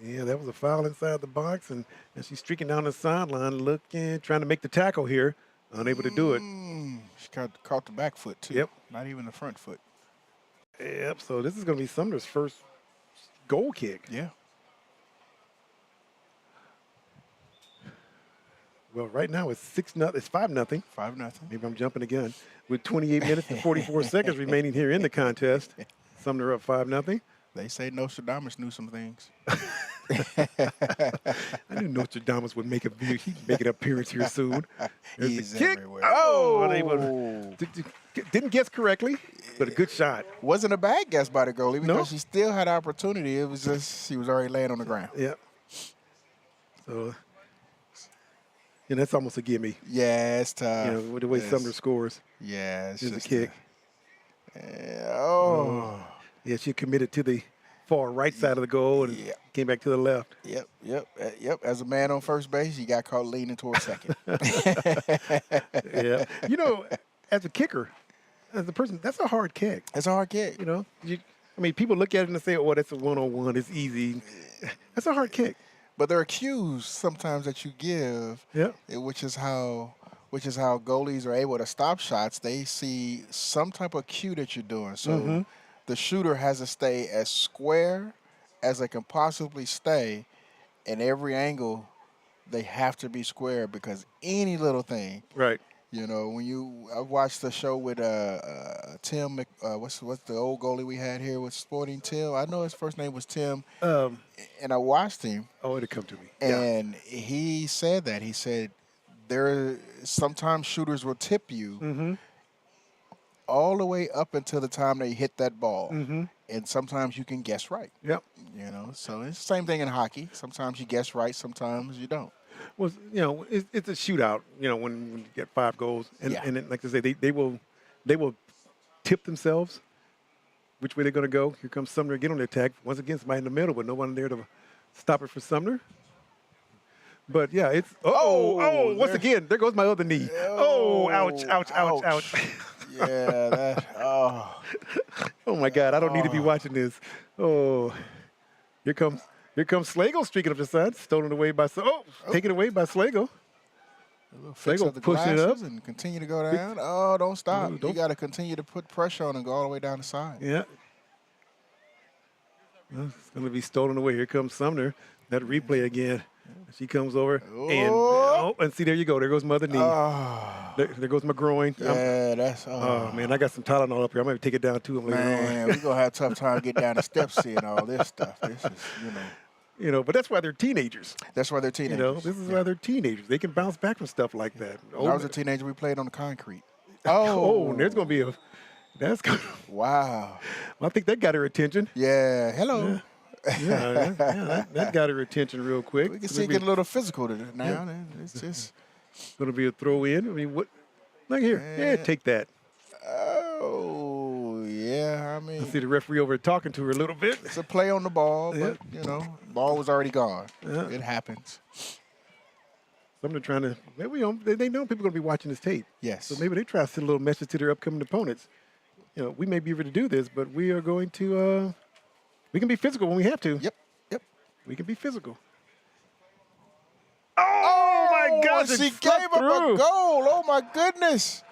Yeah, that was a foul inside the box, and she's streaking down the sideline, looking, trying to make the tackle here. Unable to do it. She caught the back foot, too. Yep. Not even the front foot. Yep, so this is going to be Sumner's first goal kick. Yeah. Well, right now it's 6-0. It's 5-0. 5-0. Maybe I'm jumping the gun. With 28 minutes and 44 seconds remaining here in the contest, Sumner up 5-0. They say Nostradamus knew some things. I knew Nostradamus would make an appearance here soon. There's He's the kick. everywhere. Oh! Didn't guess correctly, but a good shot. Wasn't a bad guess by the goalie because No. she still had opportunity. It was just she was already laying on the ground. Yeah. So, that's almost a gimme. Yeah, it's tough. With the way Sumner scores. Yeah, it's Here's just a kick. Oh. Yeah, she committed to the far right side of the goal and came back to the left. Yep. As a man on first base, you got caught leaning towards second. Yeah. As a kicker, as a person, that's a hard kick. It's a hard kick. People look at it and say, "Oh, that's a one-on-one. It's easy." That's a hard kick. But there are cues sometimes that you give, which is how goalies are able to stop shots. They see some type of cue that you're doing. So the shooter has to stay as square as they can possibly stay. In every angle, they have to be square because any little thing. Right. I watched the show with Tim. What's the old goalie we had here with Sporting Tim? I know his first name was Tim. And I watched him. Oh, it'll come to me. And he said that. He said sometimes shooters will tip you all the way up until the time they hit that ball. And sometimes you can guess right. Yep. So it's the same thing in hockey. Sometimes you guess right, sometimes you don't. Well, it's a shootout. When you get 5 goals, and then, like I say, they will tip themselves which way they're going to go. Here comes Sumner again on the attack. Once again, somebody in the middle, but no one there to stop it for Sumner. But yeah, it's once again, there goes my other knee. Ouch. Yeah, Oh my God, I don't need to be watching this. Oh, here comes Schlagle streaking up the side, stolen away by taken away by Schlagle. Schlagle pushing it up and continue to go down. Don't stop. You got to continue to put pressure on and go all the way down the side. Yeah. Well, it's going to be stolen away. Here comes Sumner. That replay again. She comes over and see, there you go. There goes my other knee. There goes my groin. Yeah, man, I got some Tylenol up here. I might take it down too later on. Man, we're going to have a tough time getting down the steps seeing all this stuff. This is, but that's why they're teenagers. That's why they're teenagers. This is why they're teenagers. They can bounce back from stuff like that. When I was a teenager, we played on the concrete. There's going to be wow. Well, I think that got her attention. Yeah, hello. Yeah, that got her attention real quick. We can see it get a little physical now. Yeah. It's just going to be a throw in. I mean, what? Look here. Yeah, take that. Oh, yeah. I see the referee over talking to her a little bit. It's a play on the ball, but, ball was already gone. It happens. Something trying to, maybe they know people are going to be watching this tape. Yes. So maybe they try to send a little message to their upcoming opponents. We may be able to do this, but we are going to, we can be physical when we have to. Yep. We can be physical. Oh my gosh, she gave up a goal. Oh, my goodness.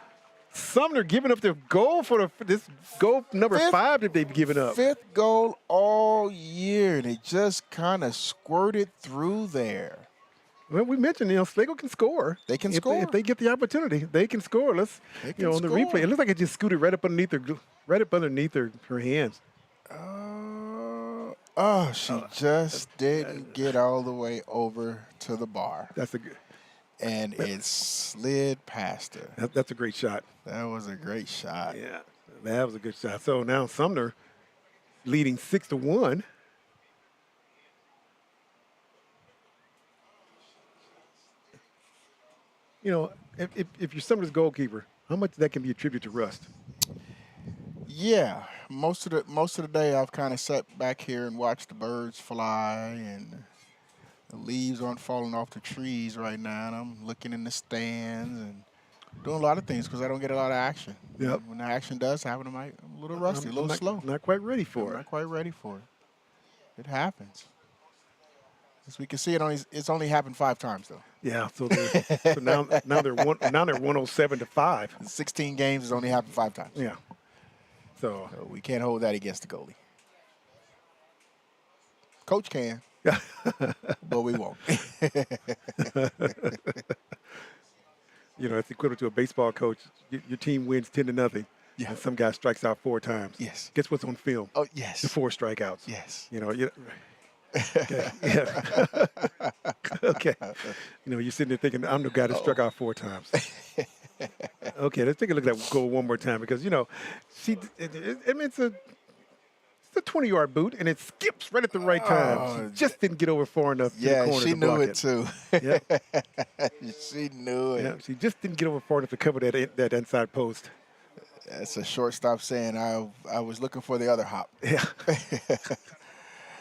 Sumner giving up their goal for this goal number 5 that they've given up. 5th goal all year. They just kind of squirted through there. Well, we mentioned, Schlagle can score. They can score. If they get the opportunity, they can score. On the replay, it looks like it just scooted right up underneath her hands. She just didn't get all the way over to the bar. And it slid past her. That's a great shot. That was a great shot. Yeah, that was a good shot. So now Sumner leading 6-1. If you're Sumner's goalkeeper, how much of that can be attributed to rust? Yeah, most of the day I've kind of sat back here and watched the birds fly, and the leaves aren't falling off the trees right now, and I'm looking in the stands and doing a lot of things because I don't get a lot of action. Yep. When the action does happen, I'm a little rusty, a little slow. Not quite ready for it. Not quite ready for it. It happens. As we can see, it's only happened 5 times though. Yeah, so now they're 107 to 5. 16 games has only happened 5 times. Yeah. So we can't hold that against the goalie. Coach can. but we won't. You know, it's equivalent to a baseball coach. Your team wins 10-0. Yeah. And some guy strikes out 4 times. Yes. Guess what's on film? Oh, yes. The 4 strikeouts. Yes. You know, okay. Yeah. Okay. You know, you're sitting there thinking, I'm the guy that struck out 4 times. Okay, let's take a look at that goal one more time because, you know, it's a 20-yard boot, and it skips right at the right time. She just didn't get over far enough to the corner to block it. Yeah, she knew it, too. She knew it. Yeah, she just didn't get over far enough to cover that inside post. That's a shortstop saying, I was looking for the other hop. Yeah.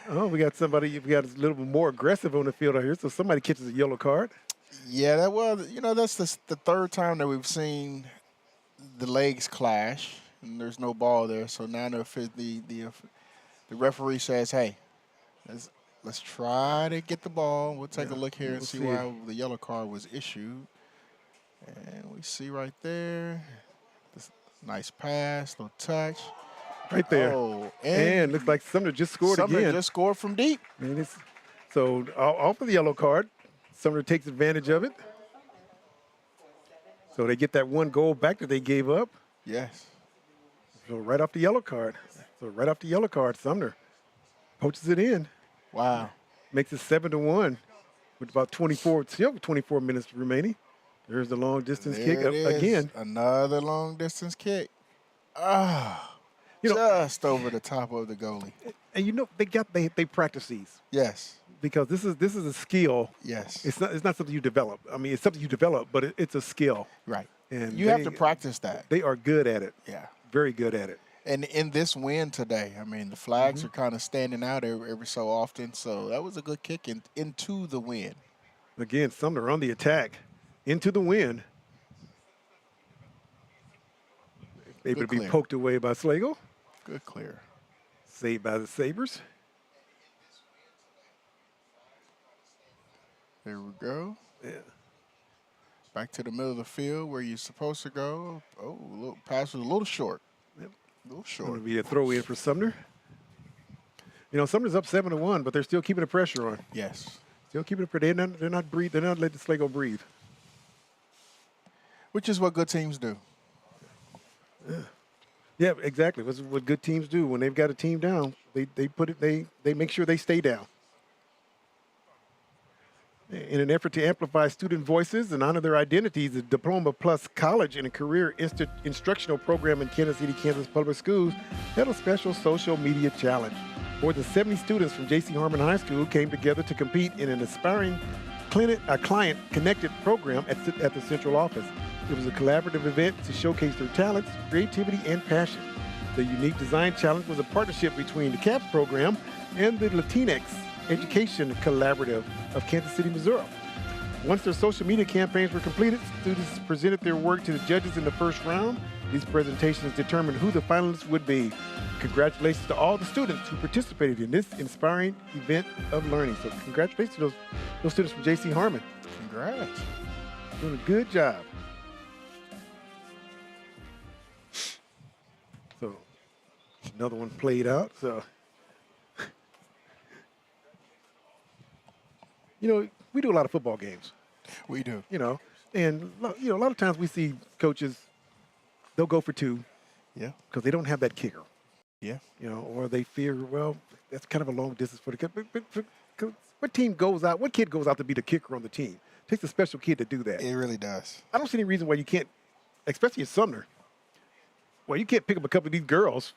Oh, we got a little bit more aggressive on the field out here, so somebody catches a yellow card. Yeah, that's the 3rd time that we've seen the legs clash, and there's no ball there. So now the referee says, hey, let's try to get the ball. We'll take a look here and see why the yellow card was issued. And we see right there, this nice pass, no touch. Right there. Oh, and looks like Sumner just scored again. Sumner just scored from deep. So off of the yellow card, Sumner takes advantage of it. So they get that 1 goal back that they gave up. Yes. So right off the yellow card. Sumner poaches it in. Wow. Makes it 7-1 with about 24 minutes remaining. There's the long distance kick again. Another long distance kick. Just over the top of the goalie. And you know they practice these. Yes. Because this is a skill. Yes. It's not something you develop. I mean, it's something you develop, but it's a skill. Right. And you have to practice that. They are good at it. Yeah. Very good at it. And in this win today, I mean, the flags are kind of standing out every so often. So that was a good kick into the win. Again, Sumner on the attack into the win. Able to be poked away by Schlagle. Good clear. Saved by the Sabres. There we go. Yeah. Back to the middle of the field where you're supposed to go. Oh, pass was a little short. Yep. A little short. Going to be a throw in for Sumner. You know, Sumner's up 7-1, but they're still keeping the pressure on. Yes. Still keeping it. They're not letting Schlagle breathe. Which is what good teams do. Yeah, exactly. That's what good teams do. When they've got a team down, they make sure they stay down. In an effort to amplify student voices and honor their identities, the Diploma Plus College and a Career Instructional Program in Kansas City, Kansas Public Schools held a special social media challenge. More than 70 students from J.C. Harmon High School came together to compete in an aspiring client-connected program at the central office. It was a collaborative event to showcase their talents, creativity, and passion. The unique design challenge was a partnership between the CAPS program and the Latinx Education Collaborative of Kansas City, Missouri. Once their social media campaigns were completed, students presented their work to the judges in the first round. These presentations determined who the finalists would be. Congratulations to all the students who participated in this inspiring event of learning. So congratulations to those students from J.C. Harmon. Congrats. Doing a good job. So another one played out. So, you know, we do a lot of football games. We do. You know, and, you know, a lot of times we see coaches, they'll go for 2. Yeah. Because they don't have that kicker. Yeah. You know, or they fear, well, that's kind of a long distance for the kicker. But what team goes out? What kid goes out to be the kicker on the team? It takes a special kid to do that. It really does. I don't see any reason why you can't, especially in Sumner. Well, you can't pick up a couple of these girls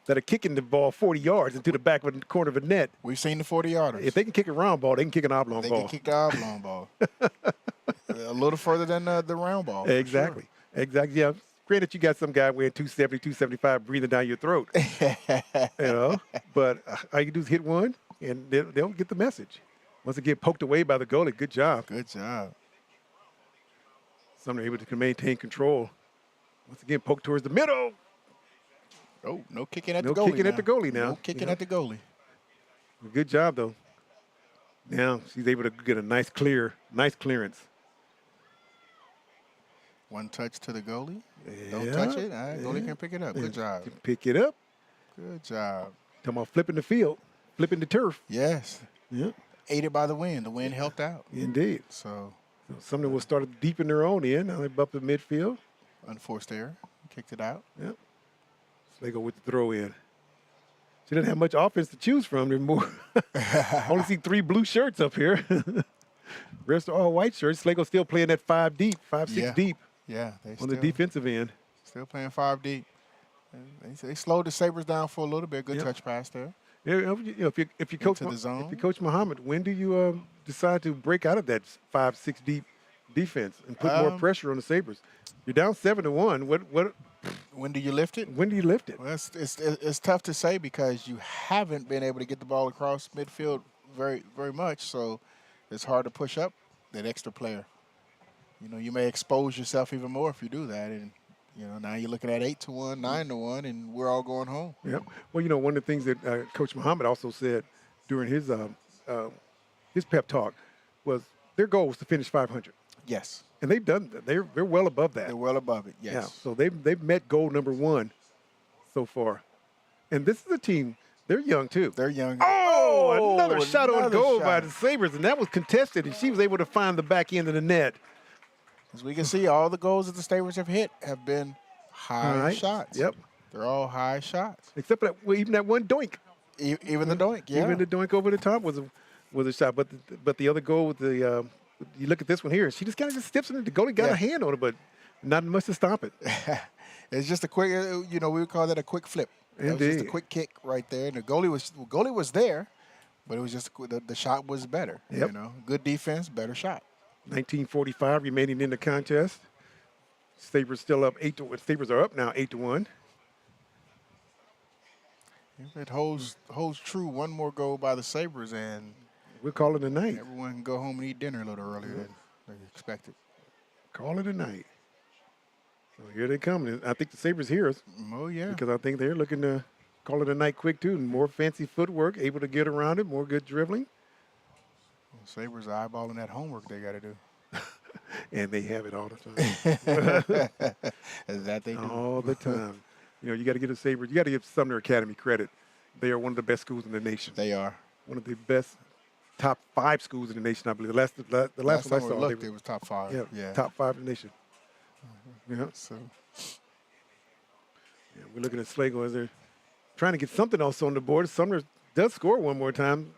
that are kicking the ball 40 yards into the back of the corner of a net. We've seen the 40-yarders. If they can kick a round ball, they can kick an oblong ball. They can kick the oblong ball. A little further than the round ball. Exactly. Sure. Exactly. Yeah. Granted, you got some guy weighing 270, 275 breathing down your throat. You know, but all you do is hit one, and they'll get the message. Once they get poked away by the goalie, good job. Good job. Sumner able to maintain control. Once again, poked towards the middle. Oh, no kicking at the goalie. No kicking at the goalie now. No kicking at the goalie. Good job, though. Now she's able to get a nice clearance. One touch to the goalie. Yeah. Don't touch it. All right, goalie can pick it up. Good job. Pick it up. Good job. Talking about flipping the field, flipping the turf. Yes. Yeah. Aided by the wind. The wind helped out. Indeed. So Sumner will start deep in their own end. Now they're up to midfield. Unforced error. Kicked it out. Yep. Slagle with the throw in. She doesn't have much offense to choose from. There's more. Only see 3 blue shirts up here. Rest are all white shirts. Slagle still playing that 5 deep, 5-6 deep. Yeah. On the defensive end. Still playing 5 deep. They slowed the Sabres down for a little bit. Good touch pass there. Yeah, if you coach Muhammad, when do you decide to break out of that 5-6 deep defense and put more pressure on the Sabres? You're down 7-1. What? When do you lift it? When do you lift it? Well, it's tough to say because you haven't been able to get the ball across midfield very much. So it's hard to push up that extra player. You may expose yourself even more if you do that, and now you're looking at 8-1, 9-1, and we're all going home. Yep. Well, one of the things that Coach Muhammad also said during his pep talk was their goal was to finish 500. Yes. And they've done that. They're well above that. They're well above it. Yes. Yeah. So they've met goal number 1 so far. And this is a team. They're young too. They're young. Oh, another shot on goal by the Sabres, and that was contested, and she was able to find the back end of the net. As we can see, all the goals that the Sabres have hit have been high shots. Yep. They're all high shots. Except for that, even that one doink. Even the doink, yeah. Even the doink over the top was a shot. But the other goal with the you look at this one here, she just kind of steps in it. The goalie got a hand on it, but not much to stop it. It's just a quick, we would call that a quick flip. That was just a quick kick right there. And the goalie was there, but it was just the shot was better. Yep. Good defense, better shot. 1945 remaining in the contest. Sabres still up Sabres are up now 8-1. If it holds true, one more goal by the Sabres, and we'll call it a night. Everyone can go home and eat dinner a little earlier than expected. Call it a night. So here they come. And I think the Sabres hear us. Oh, yeah. Because I think they're looking to call it a night quick, too. More fancy footwork, able to get around it, more good dribbling. Sabres are eyeballing that homework they got to do. And they have it all the time. That they do. All the time. You got to give the Sabres, you got to give Sumner Academy credit. They are one of the best schools in the nation. They are. One of the best top 5 schools in the nation, I believe. The last one I saw, it was top 5. Yeah. Top 5 in the nation. Yeah. So. Yeah, we're looking at Schlagle as they're trying to get something else on the board. Sumner does score one more time.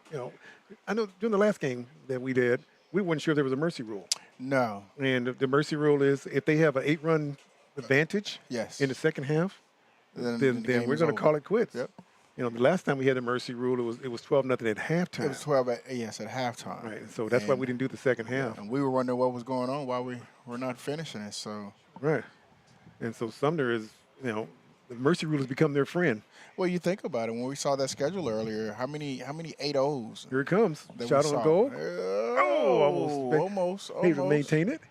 I know during the last game that we did, we weren't sure there was a mercy rule. No. And the mercy rule is if they have an 8-run advantage in the second half, then we're going to call it quits. Yep. The last time we had a mercy rule, it was 12-0 at halftime. It was 12 at halftime. Right. So that's why we didn't do the second half. And we were wondering what was going on, why we were not finishing it. So. Right. And so Sumner is, the mercy rule has become their friend. Well, you think about it. When we saw that schedule earlier, how many 8-0s? Here it comes. Shot on goal. Almost. Able to maintain it.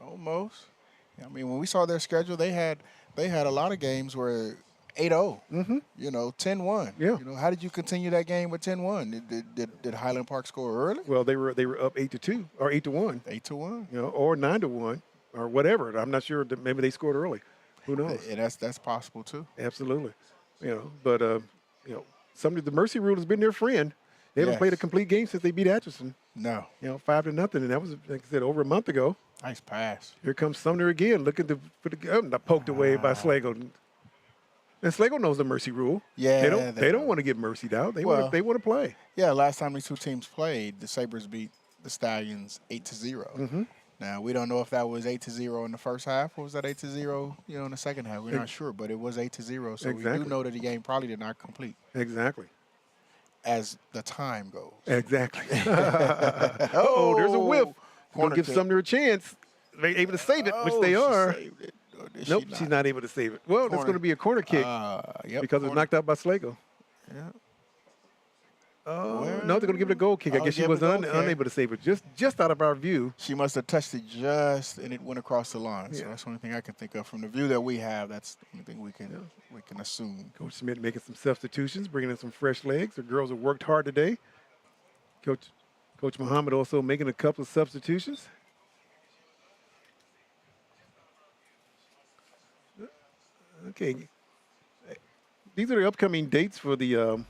Almost. I mean, when we saw their schedule, they had a lot of games where 8-0. 10-1. Yeah. How did you continue that game with 10-1? Did Highland Park score early? Well, they were up 8-2 or 8-1. 8-1. Or 9-1 or whatever. I'm not sure. Maybe they scored early. Who knows? Yeah, that's possible too. Absolutely. But Sumner, the mercy rule has been their friend. They haven't played a complete game since they beat Atchison. No. 5-0, and that was, like I said, over a month ago. Nice pass. Here comes Sumner again, looking to put poked away by Schlagle. And Schlagle knows the mercy rule. Yeah, they don't want to get mercied out. They want to play. Yeah, last time these two teams played, the Sabres beat the Stallions 8-0. Mm-hmm. Now we don't know if that was 8-0 in the first half or was that 8-0, in the second half. We're not sure, but it was 8-0. So we do know that the game probably did not complete. Exactly. As the time goes. Exactly. There's a whiff. Going to give Sumner a chance. They're able to save it, which they are. Nope, she's not able to save it. Well, that's going to be a corner kick because it was knocked out by Schlagle. Yeah. Oh, no, they're going to give it a goal kick. I guess she was unable to save it. Just out of our view. She must have touched it and it went across the line. So that's the only thing I can think of. From the view that we have, that's the only thing we can assume. Coach Smith making some substitutions, bringing in some fresh legs. The girls have worked hard today. Coach Muhammad also making a couple of substitutions. Okay. These are the upcoming dates for the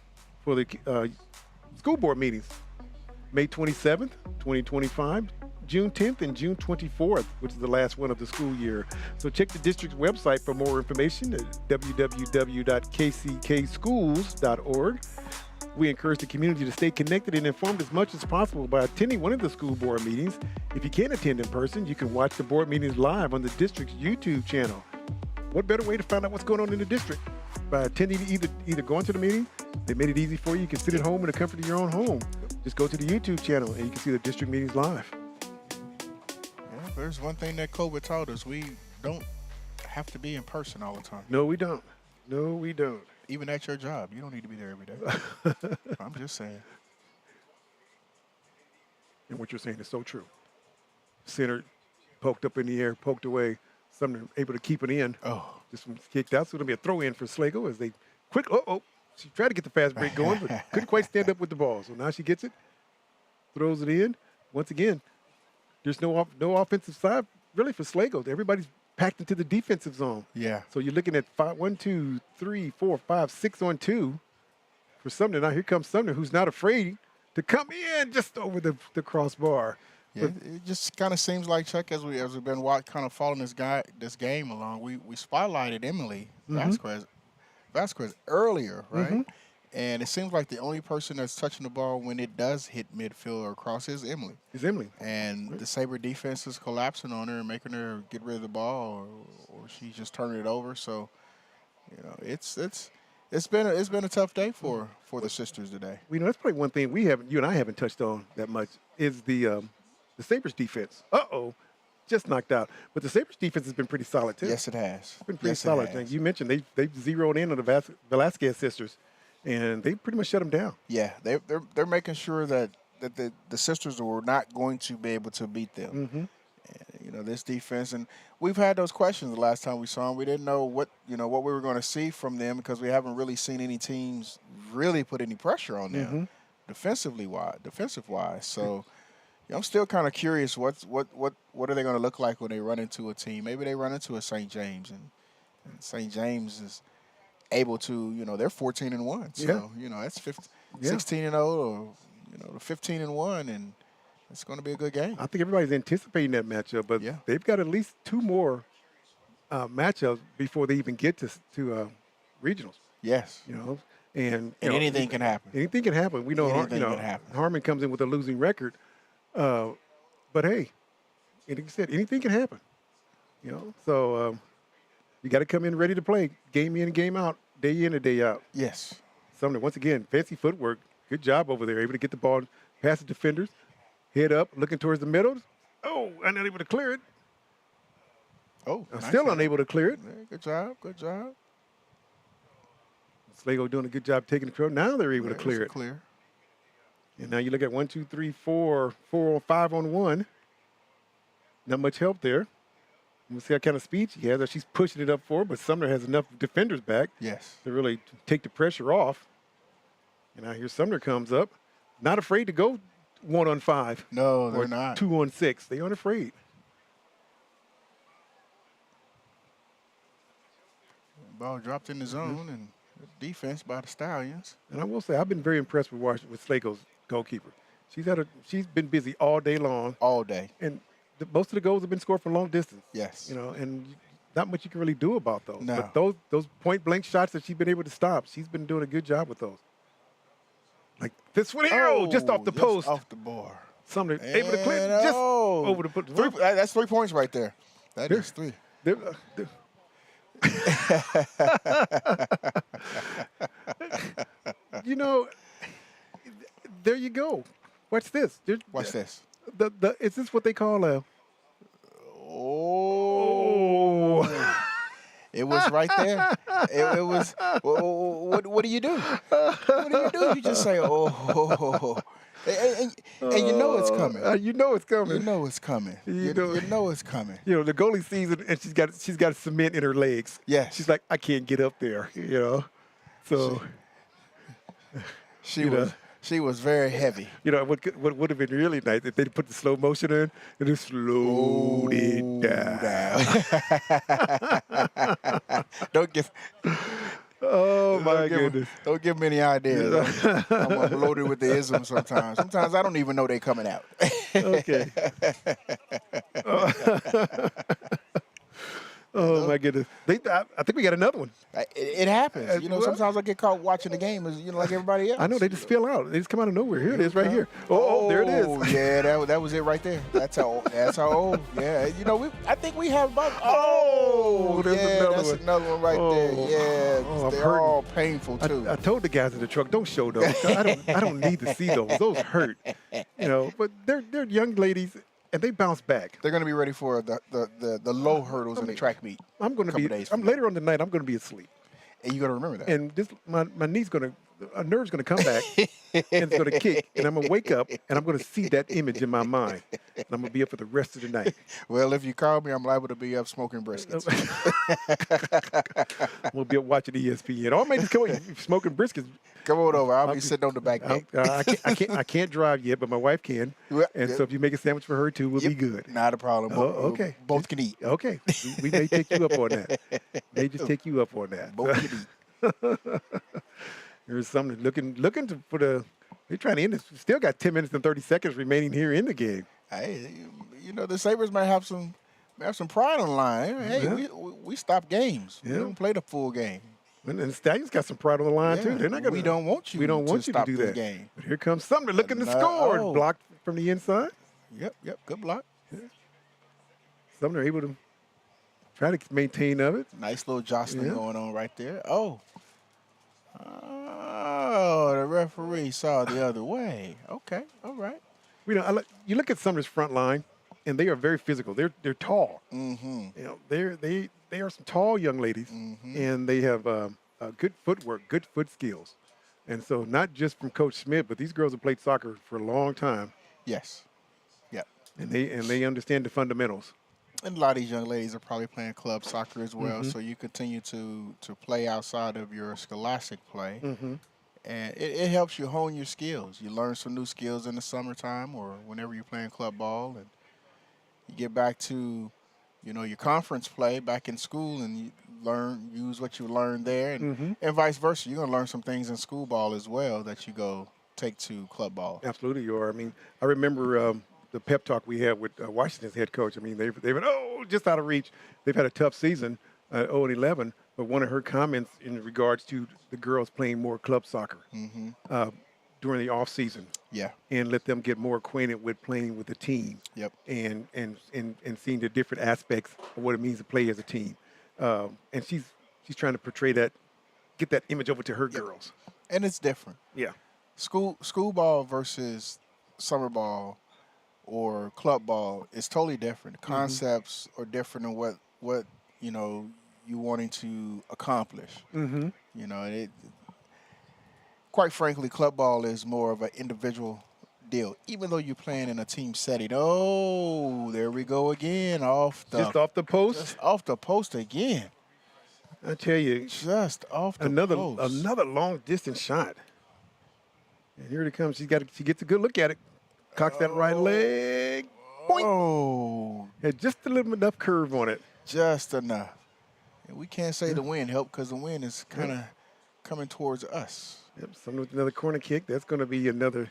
school board meetings. May 27th, 2025, June 10th, and June 24th, which is the last one of the school year. So check the district's website for more information at www.kckschools.org. We encourage the community to stay connected and informed as much as possible by attending one of the school board meetings. If you can't attend in person, you can watch the board meetings live on the district's YouTube channel. What better way to find out what's going on in the district? By attending, either going to the meeting, they made it easy for you. You can sit at home in the comfort of your own home. Just go to the YouTube channel and you can see the district meetings live. Yeah, there's one thing that COVID taught us. We don't have to be in person all the time. No, we don't. No, we don't. Even at your job, you don't need to be there every day. I'm just saying. And what you're saying is so true. Center poked up in the air, poked away. Sumner able to keep it in. Oh. This one's kicked out. So it'll be a throw in for Schlagle as they quick. She tried to get the fast break going, but couldn't quite stand up with the ball. So now she gets it, throws it in. Once again, there's no offensive side really for Schlagle. Everybody's packed into the defensive zone. Yeah. So you're looking at 1, 2, 3, 4, 5, 6 on 2 for Sumner. Now here comes Sumner, who's not afraid to come in just over the crossbar. Yeah, it just kind of seems like, Chuck, as we've been kind of following this game along, we spotlighted Emily Vasquez earlier, right? Mm-hmm. And it seems like the only person that's touching the ball when it does hit midfield or across is Emily. And the Sabre defense is collapsing on her and making her get rid of the ball, or she's just turning it over. So, you know, it's been a tough day for the sisters today. You know, that's probably one thing you and I haven't touched on that much is the Sabres defense. Just knocked out. But the Sabres defense has been pretty solid too. Yes, it has. It's been pretty solid. You mentioned they've zeroed in on the Velasquez sisters, and they pretty much shut them down. Yeah, they're making sure that the sisters were not going to be able to beat them. Mm-hmm. And, you know, this defense, and we've had those questions the last time we saw them. We didn't know what we were going to see from them because we haven't really seen any teams really put any pressure on them defensive wise. So. I'm still kind of curious what are they going to look like when they run into a team? Maybe they run into a St. James, and St. James is able to, they're 14-1. So, that's 16-0 or, 15-1, and it's going to be a good game. I think everybody's anticipating that matchup, but they've got at least 2 more matchups before they even get to regionals. Yes. And anything can happen. Anything can happen. We know, Harmon comes in with a losing record. But hey, like you said, anything can happen. So you got to come in ready to play, game in and game out, day in and day out. Yes. Sumner, once again, fancy footwork. Good job over there, able to get the ball past the defenders, head up, looking towards the middle. I'm not able to clear it. Still unable to clear it. Yeah, good job. Schlagle doing a good job taking the control. Now they're able to clear it. And now you look at 1, 2, 3, 4, 5 on 1. Not much help there. We'll see what kind of speed she has. She's pushing it up forward, but Sumner has enough defenders back to really take the pressure off. And now here Sumner comes up, not afraid to go 1 on 5. No, they're not. 2 on 6. They aren't afraid. Ball dropped in the zone and defense by the Stallions. And I will say I've been very impressed with Schlagle's goalkeeper. She's been busy all day long. All day. And most of the goals have been scored from long distance. Yes. And not much you can really do about those. No. But those point blank shots that she's been able to stop, she's been doing a good job with those. Like this one here, just off the post. Off the bar. Sumner able to clear just over the post. That's 3 points right there. That is 3. There you go. Watch this. Watch this. Is this what they call a? It was right there. It was. What do you do? What do you do? You just say, and you know it's coming. You know it's coming. You know it's coming. You know it's coming. The goalie sees it, and she's got cement in her legs. Yes. She's like, I can't get up there. So. She was very heavy. What would have been really nice if they put the slow motion in and just slowed it down. Don't give. Oh, my goodness. Don't give me any ideas. I'm loaded with the isms sometimes. Sometimes I don't even know they're coming out. Okay. Oh, my goodness. I think we got another one. It happens. Sometimes I get caught watching the game, like everybody else. I know. They just spill out. They just come out of nowhere. Here it is right here. Oh, there it is. Oh, yeah, that was it right there. That's how old. Yeah. I think we have about, there's that's one. another one right there. Yeah, they're all painful, too. I told the guys in the truck, don't show those. I don't need to see those. Those hurt. But they're young ladies. And they bounce back. They're going to be ready for the low hurdles in the track meet. I'm going to be. Later on tonight. I'm going to be asleep. And you got to remember that. And my knee's going to, a nerve's going to come back, and it's going to kick, and I'm going to wake up, and I'm going to see that image in my mind, and I'm going to be up for the rest of the night. Well, if you call me, I'm liable to be up smoking briskets. We'll be up watching ESPN. Or maybe come on, smoking briskets. Come on over. I'll be sitting on the back deck. I can't drive yet, but my wife can. And so if you make a sandwich for her too, we'll be good. Not a problem. Okay. Both can eat. Okay. We may take you up on that. They just take you up on that. Both can eat. There's something for the. They're trying to end this. Still got 10 minutes and 30 seconds remaining here in the game. Hey, the Sabres might have some pride on the line. Hey, we stop games. We don't play the full game. And the Stallions got some pride on the line too. They're not gonna. We don't want you. We don't want you to do that. Game. But here comes Sumner looking to score. Blocked from the inside. Yep. Good block. Yeah. Sumner able to try to maintain of it. Nice little jostling going on right there. Oh, the referee saw the other way. Okay, all right. You look at Sumner's front line, and they are very physical. They're tall. Mm-hmm. They are some tall young ladies, and they have good footwork, good foot skills. And so not just from Coach Smith, but these girls have played soccer for a long time. Yes. Yep. And they understand the fundamentals. And a lot of these young ladies are probably playing club soccer as well, so you continue to play outside of your scholastic play. And it helps you hone your skills. You learn some new skills in the summertime or whenever you're playing club ball, and you get back to your conference play back in school, and you use what you learned there, and vice versa. You're going to learn some things in school ball as well that you go take to club ball. Absolutely, you are. I mean, I remember the pep talk we had with Washington's head coach. I mean, they've been just out of reach. They've had a tough season, 0-11. But one of her comments in regards to the girls playing more club soccer during the off season. Yeah. And let them get more acquainted with playing with the team. Yep. And seeing the different aspects of what it means to play as a team. And she's trying to portray that, get that image over to her girls. And it's different. Yeah. School ball versus summer ball or club ball is totally different. The concepts are different in what you wanting to accomplish. Quite frankly, club ball is more of an individual deal, even though you're playing in a team setting. Oh, there we go again. Just off the post? Just off the post again. I tell you. Just off the post. Another long distance shot. And here it comes. She gets a good look at it. Cocks that right leg. Boink. Oh. Had just a little enough curve on it. Just enough. And we can't say the wind helped because the wind is kind of coming towards us. Yep, Sumner with another corner kick. That's going to be it's going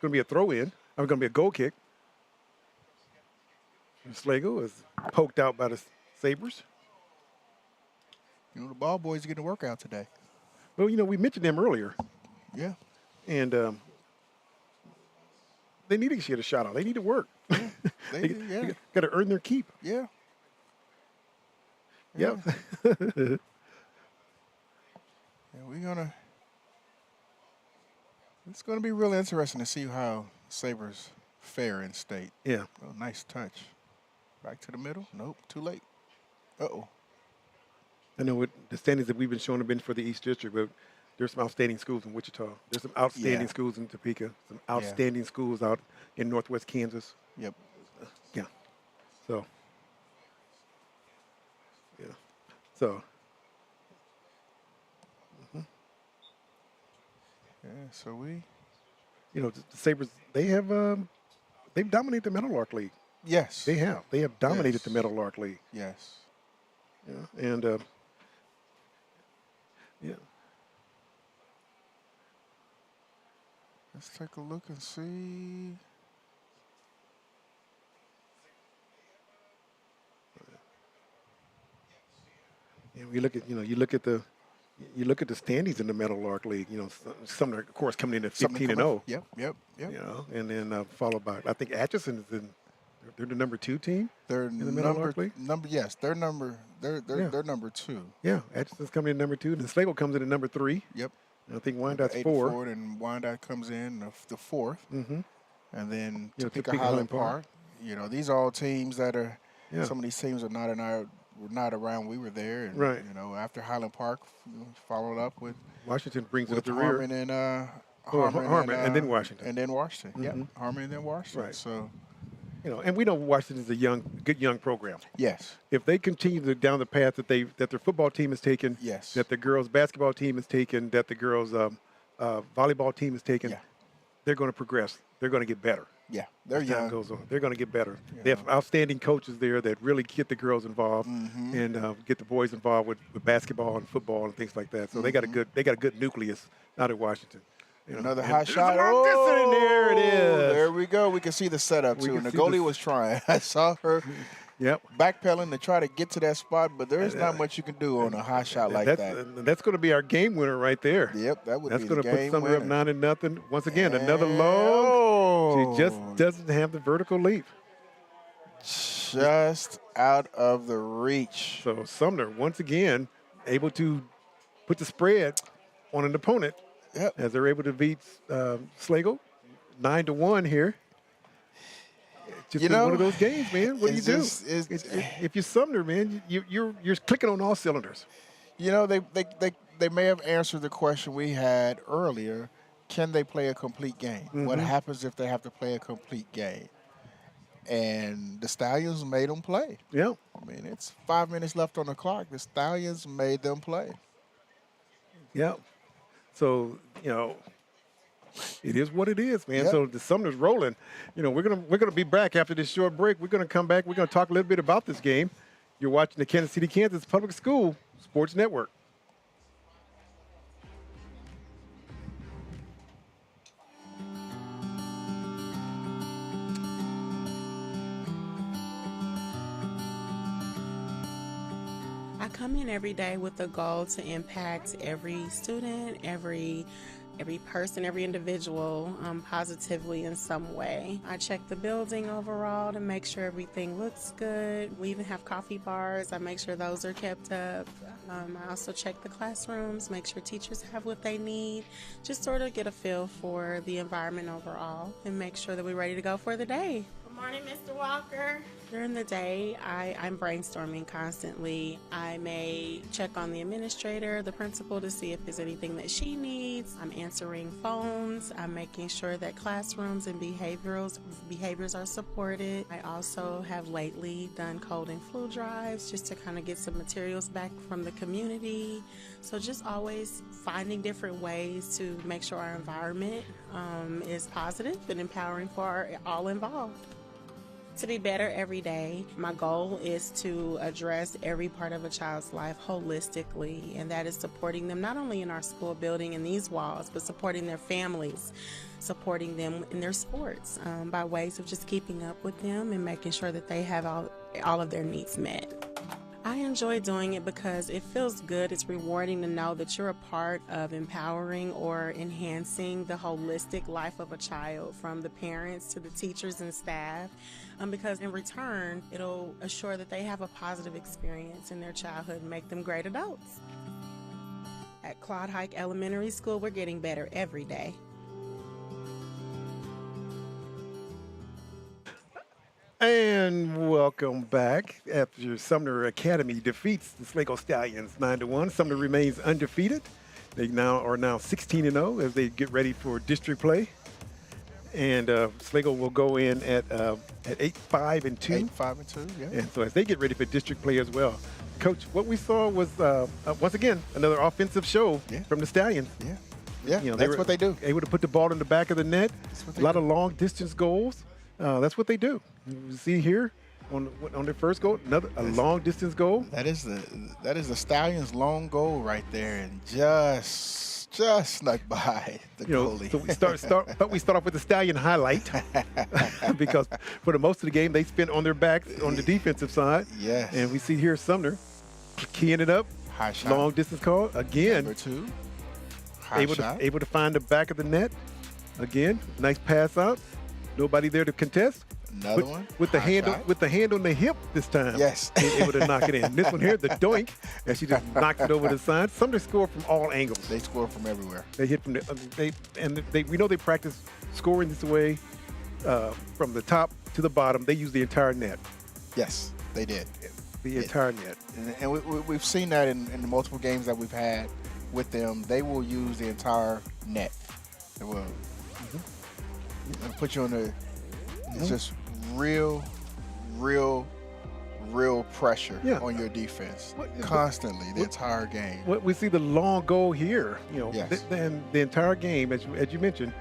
to be a throw-in. It's going to be a goal kick. Schlagle is poked out by the Sabres. The ball boys are getting a workout today. Well, we mentioned them earlier. Yeah. And they need to get a shot out. They need to work. They got to earn their keep. Yeah. Yep. And it's gonna be really interesting to see how Sabres fare in state. Yeah. Oh, nice touch. Back to the middle. Nope, too late. Uh-oh. I know what the standings that we've been showing have been for the East District, but there's some outstanding schools in Wichita. There's some outstanding schools in Topeka. Some outstanding schools out in Northwest Kansas. Yep. Yeah. So. Yeah. So. Yeah. So we. The Sabres. They've dominated the Meadowlark League. Yes. They have. They have dominated the Meadowlark League. Yes. Yeah. And. Let's take a look and see. And we look at, you look at the standings in the Meadowlark League. Sumner, of course, coming in at 15-0. Yep. And then followed by, I think Atchison is they're the number 2 team. They're in the Meadowlark League. Yes, they're number 2. Yeah, Atchison's coming in number 2. And Schlagle comes in at number 3. Yep. And I think Wyandott's 4. And Wyandotte comes in the 4th. Mm-hmm. And then Topeka Highland Park. These are all teams that are. Yeah. Some of these teams are not around. We were there, and, right. After Highland Park, followed up with Washington brings it up the Harmon rear. And Harmon and then Washington. And then Washington. Mm-hmm. Yep. Harmon and then Washington. Right. So, and we know Washington's a good young program. Yes. If they continue down the path that their football team has taken, yes. that the girls' basketball team has taken, that the girls' volleyball team has taken, they're going to progress. They're going to get better. Yeah, they're as young. time goes on. They're going to get better. They have outstanding coaches there that really get the girls involved and get the boys involved with basketball and football and things like that. So they got a good nucleus out of Washington. Another high shot. Oh, there it is. There we go. We can see the setup too. And the goalie was trying. I saw her. Yep. Backpedaling to try to get to that spot, but there is not much you can do on a high shot like that. That's going to be our game winner right there. Yep, that would be the game winner. That's going to put Sumner up 9-0. Once again, another long. She just doesn't have the vertical leap. Just out of the reach. So Sumner, once again, able to put the spread on an opponent as they're able to beat Schlagle 9-1 here. Just one of those games, man. What do you do? If you're Sumner, man, you're clicking on all cylinders. They may have answered the question we had earlier. Can they play a complete game? Mm-hmm. What happens if they have to play a complete game? And the Stallions made them play. Yeah. I mean, it's 5 minutes left on the clock. The Stallions made them play. Yeah. So, it is what it is, man. Yep. So the Sumner's rolling. We're gonna be back after this short break. We're gonna come back. We're gonna talk a little bit about this game. You're watching the Kansas City, Kansas Public School Sports Network. I come in every day with the goal to impact every student, every person, every individual positively in some way. I check the building overall to make sure everything looks good. We even have coffee bars. I make sure those are kept up. I also check the classrooms, make sure teachers have what they need, just sort of get a feel for the environment overall and make sure that we're ready to go for the day. Good morning, Mr. Walker. During the day, I'm brainstorming constantly. I may check on the administrator, the principal, to see if there's anything that she needs. I'm answering phones. I'm making sure that classrooms and behaviors are supported. I also have lately done cold and flu drives just to kind of get some materials back from the community. So just always finding different ways to make sure our environment is positive and empowering for all involved. To be better every day, my goal is to address every part of a child's life holistically, and that is supporting them not only in our school building and these walls, but supporting their families, supporting them in their sports by ways of just keeping up with them and making sure that they have all of their needs met. I enjoy doing it because it feels good. It's rewarding to know that you're a part of empowering or enhancing the holistic life of a child, from the parents to the teachers and staff, because in return, it'll assure that they have a positive experience in their childhood and make them great adults. At Claude Hike Elementary School, we're getting better every day. And welcome back. After Sumner Academy defeats the Schlagle Stallions 9-1, Sumner remains undefeated. They are now 16-0 as they get ready for district play. And Schlagle will go in at 8-5-2. 8-5-2, yeah. And so as they get ready for district play as well. Coach, what we saw was, once again, another offensive show from the Stallions. Yeah, that's what they do. Able to put the ball in the back of the net. A lot of long-distance goals. That's what they do. You see here on their first goal, a long-distance goal. That is the Stallions' long goal right there, and just just snuck by the goalie. So we start off with the Stallion highlight because for the most of the game they spent on their backs on the defensive side. Yes. And we see here Sumner keying it up. High shot. Long distance call again. Number 2. High shot. Able to find the back of the net. Again, nice pass out. Nobody there to contest. Another one. With the hand on the hip this time. Yes. Able to knock it in. This one here, the doink, and she just knocked it over the side. Sumner scored from all angles. They score from everywhere. They hit from we know they practice scoring this way from the top to the bottom. They use the entire net. Yes, they did. The entire net. And we've seen that in the multiple games that we've had with them. They will use the entire net. They will put you on the. It's just real pressure on your defense constantly the entire game. We see the long goal here. Yes. The entire game, as you mentioned,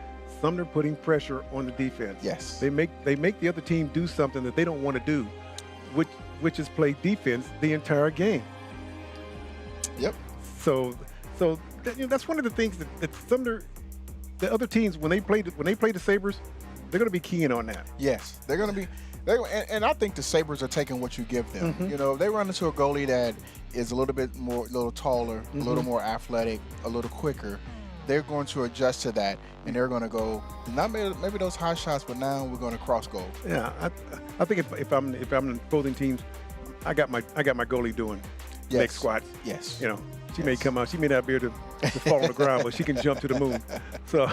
Sumner putting pressure on the defense. Yes. They make the other team do something that they don't want to do, which is play defense the entire game. Yep. So that's one of the things that Sumner, the other teams when they play the Sabres, they're going to be keying on that. Yes, they're going to be. And I think the Sabres are taking what you give them. If they run into a goalie that is a little taller, a little more athletic, a little quicker, they're going to adjust to that, and they're going to go not maybe those high shots, but now we're going to cross goal. Yeah, I think if I'm in opposing teams, I got my goalie doing leg squats. Yes. She may come out. She may not be able to fall on the ground, but she can jump to the moon. So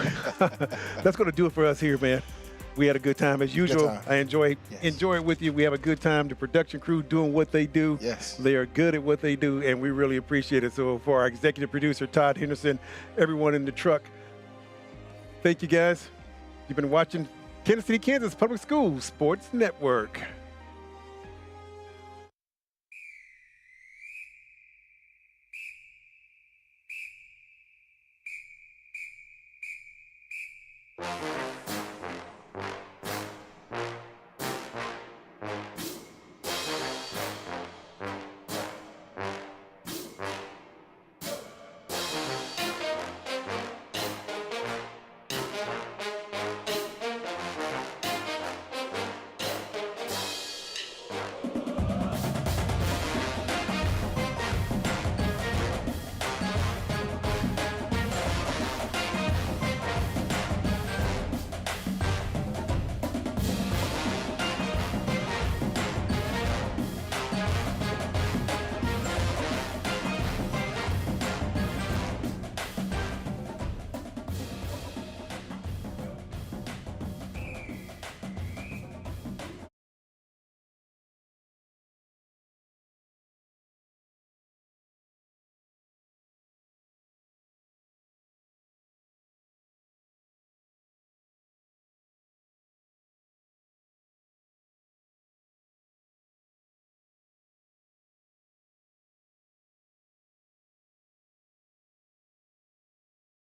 that's going to do it for us here, man. We had a good time as usual. I enjoy it with you. We have a good time. The production crew doing what they do. Yes. They are good at what they do, and we really appreciate it. So for our executive producer, Todd Henderson, everyone in the truck, thank you guys. You've been watching Kansas City, Kansas Public Schools Sports Network.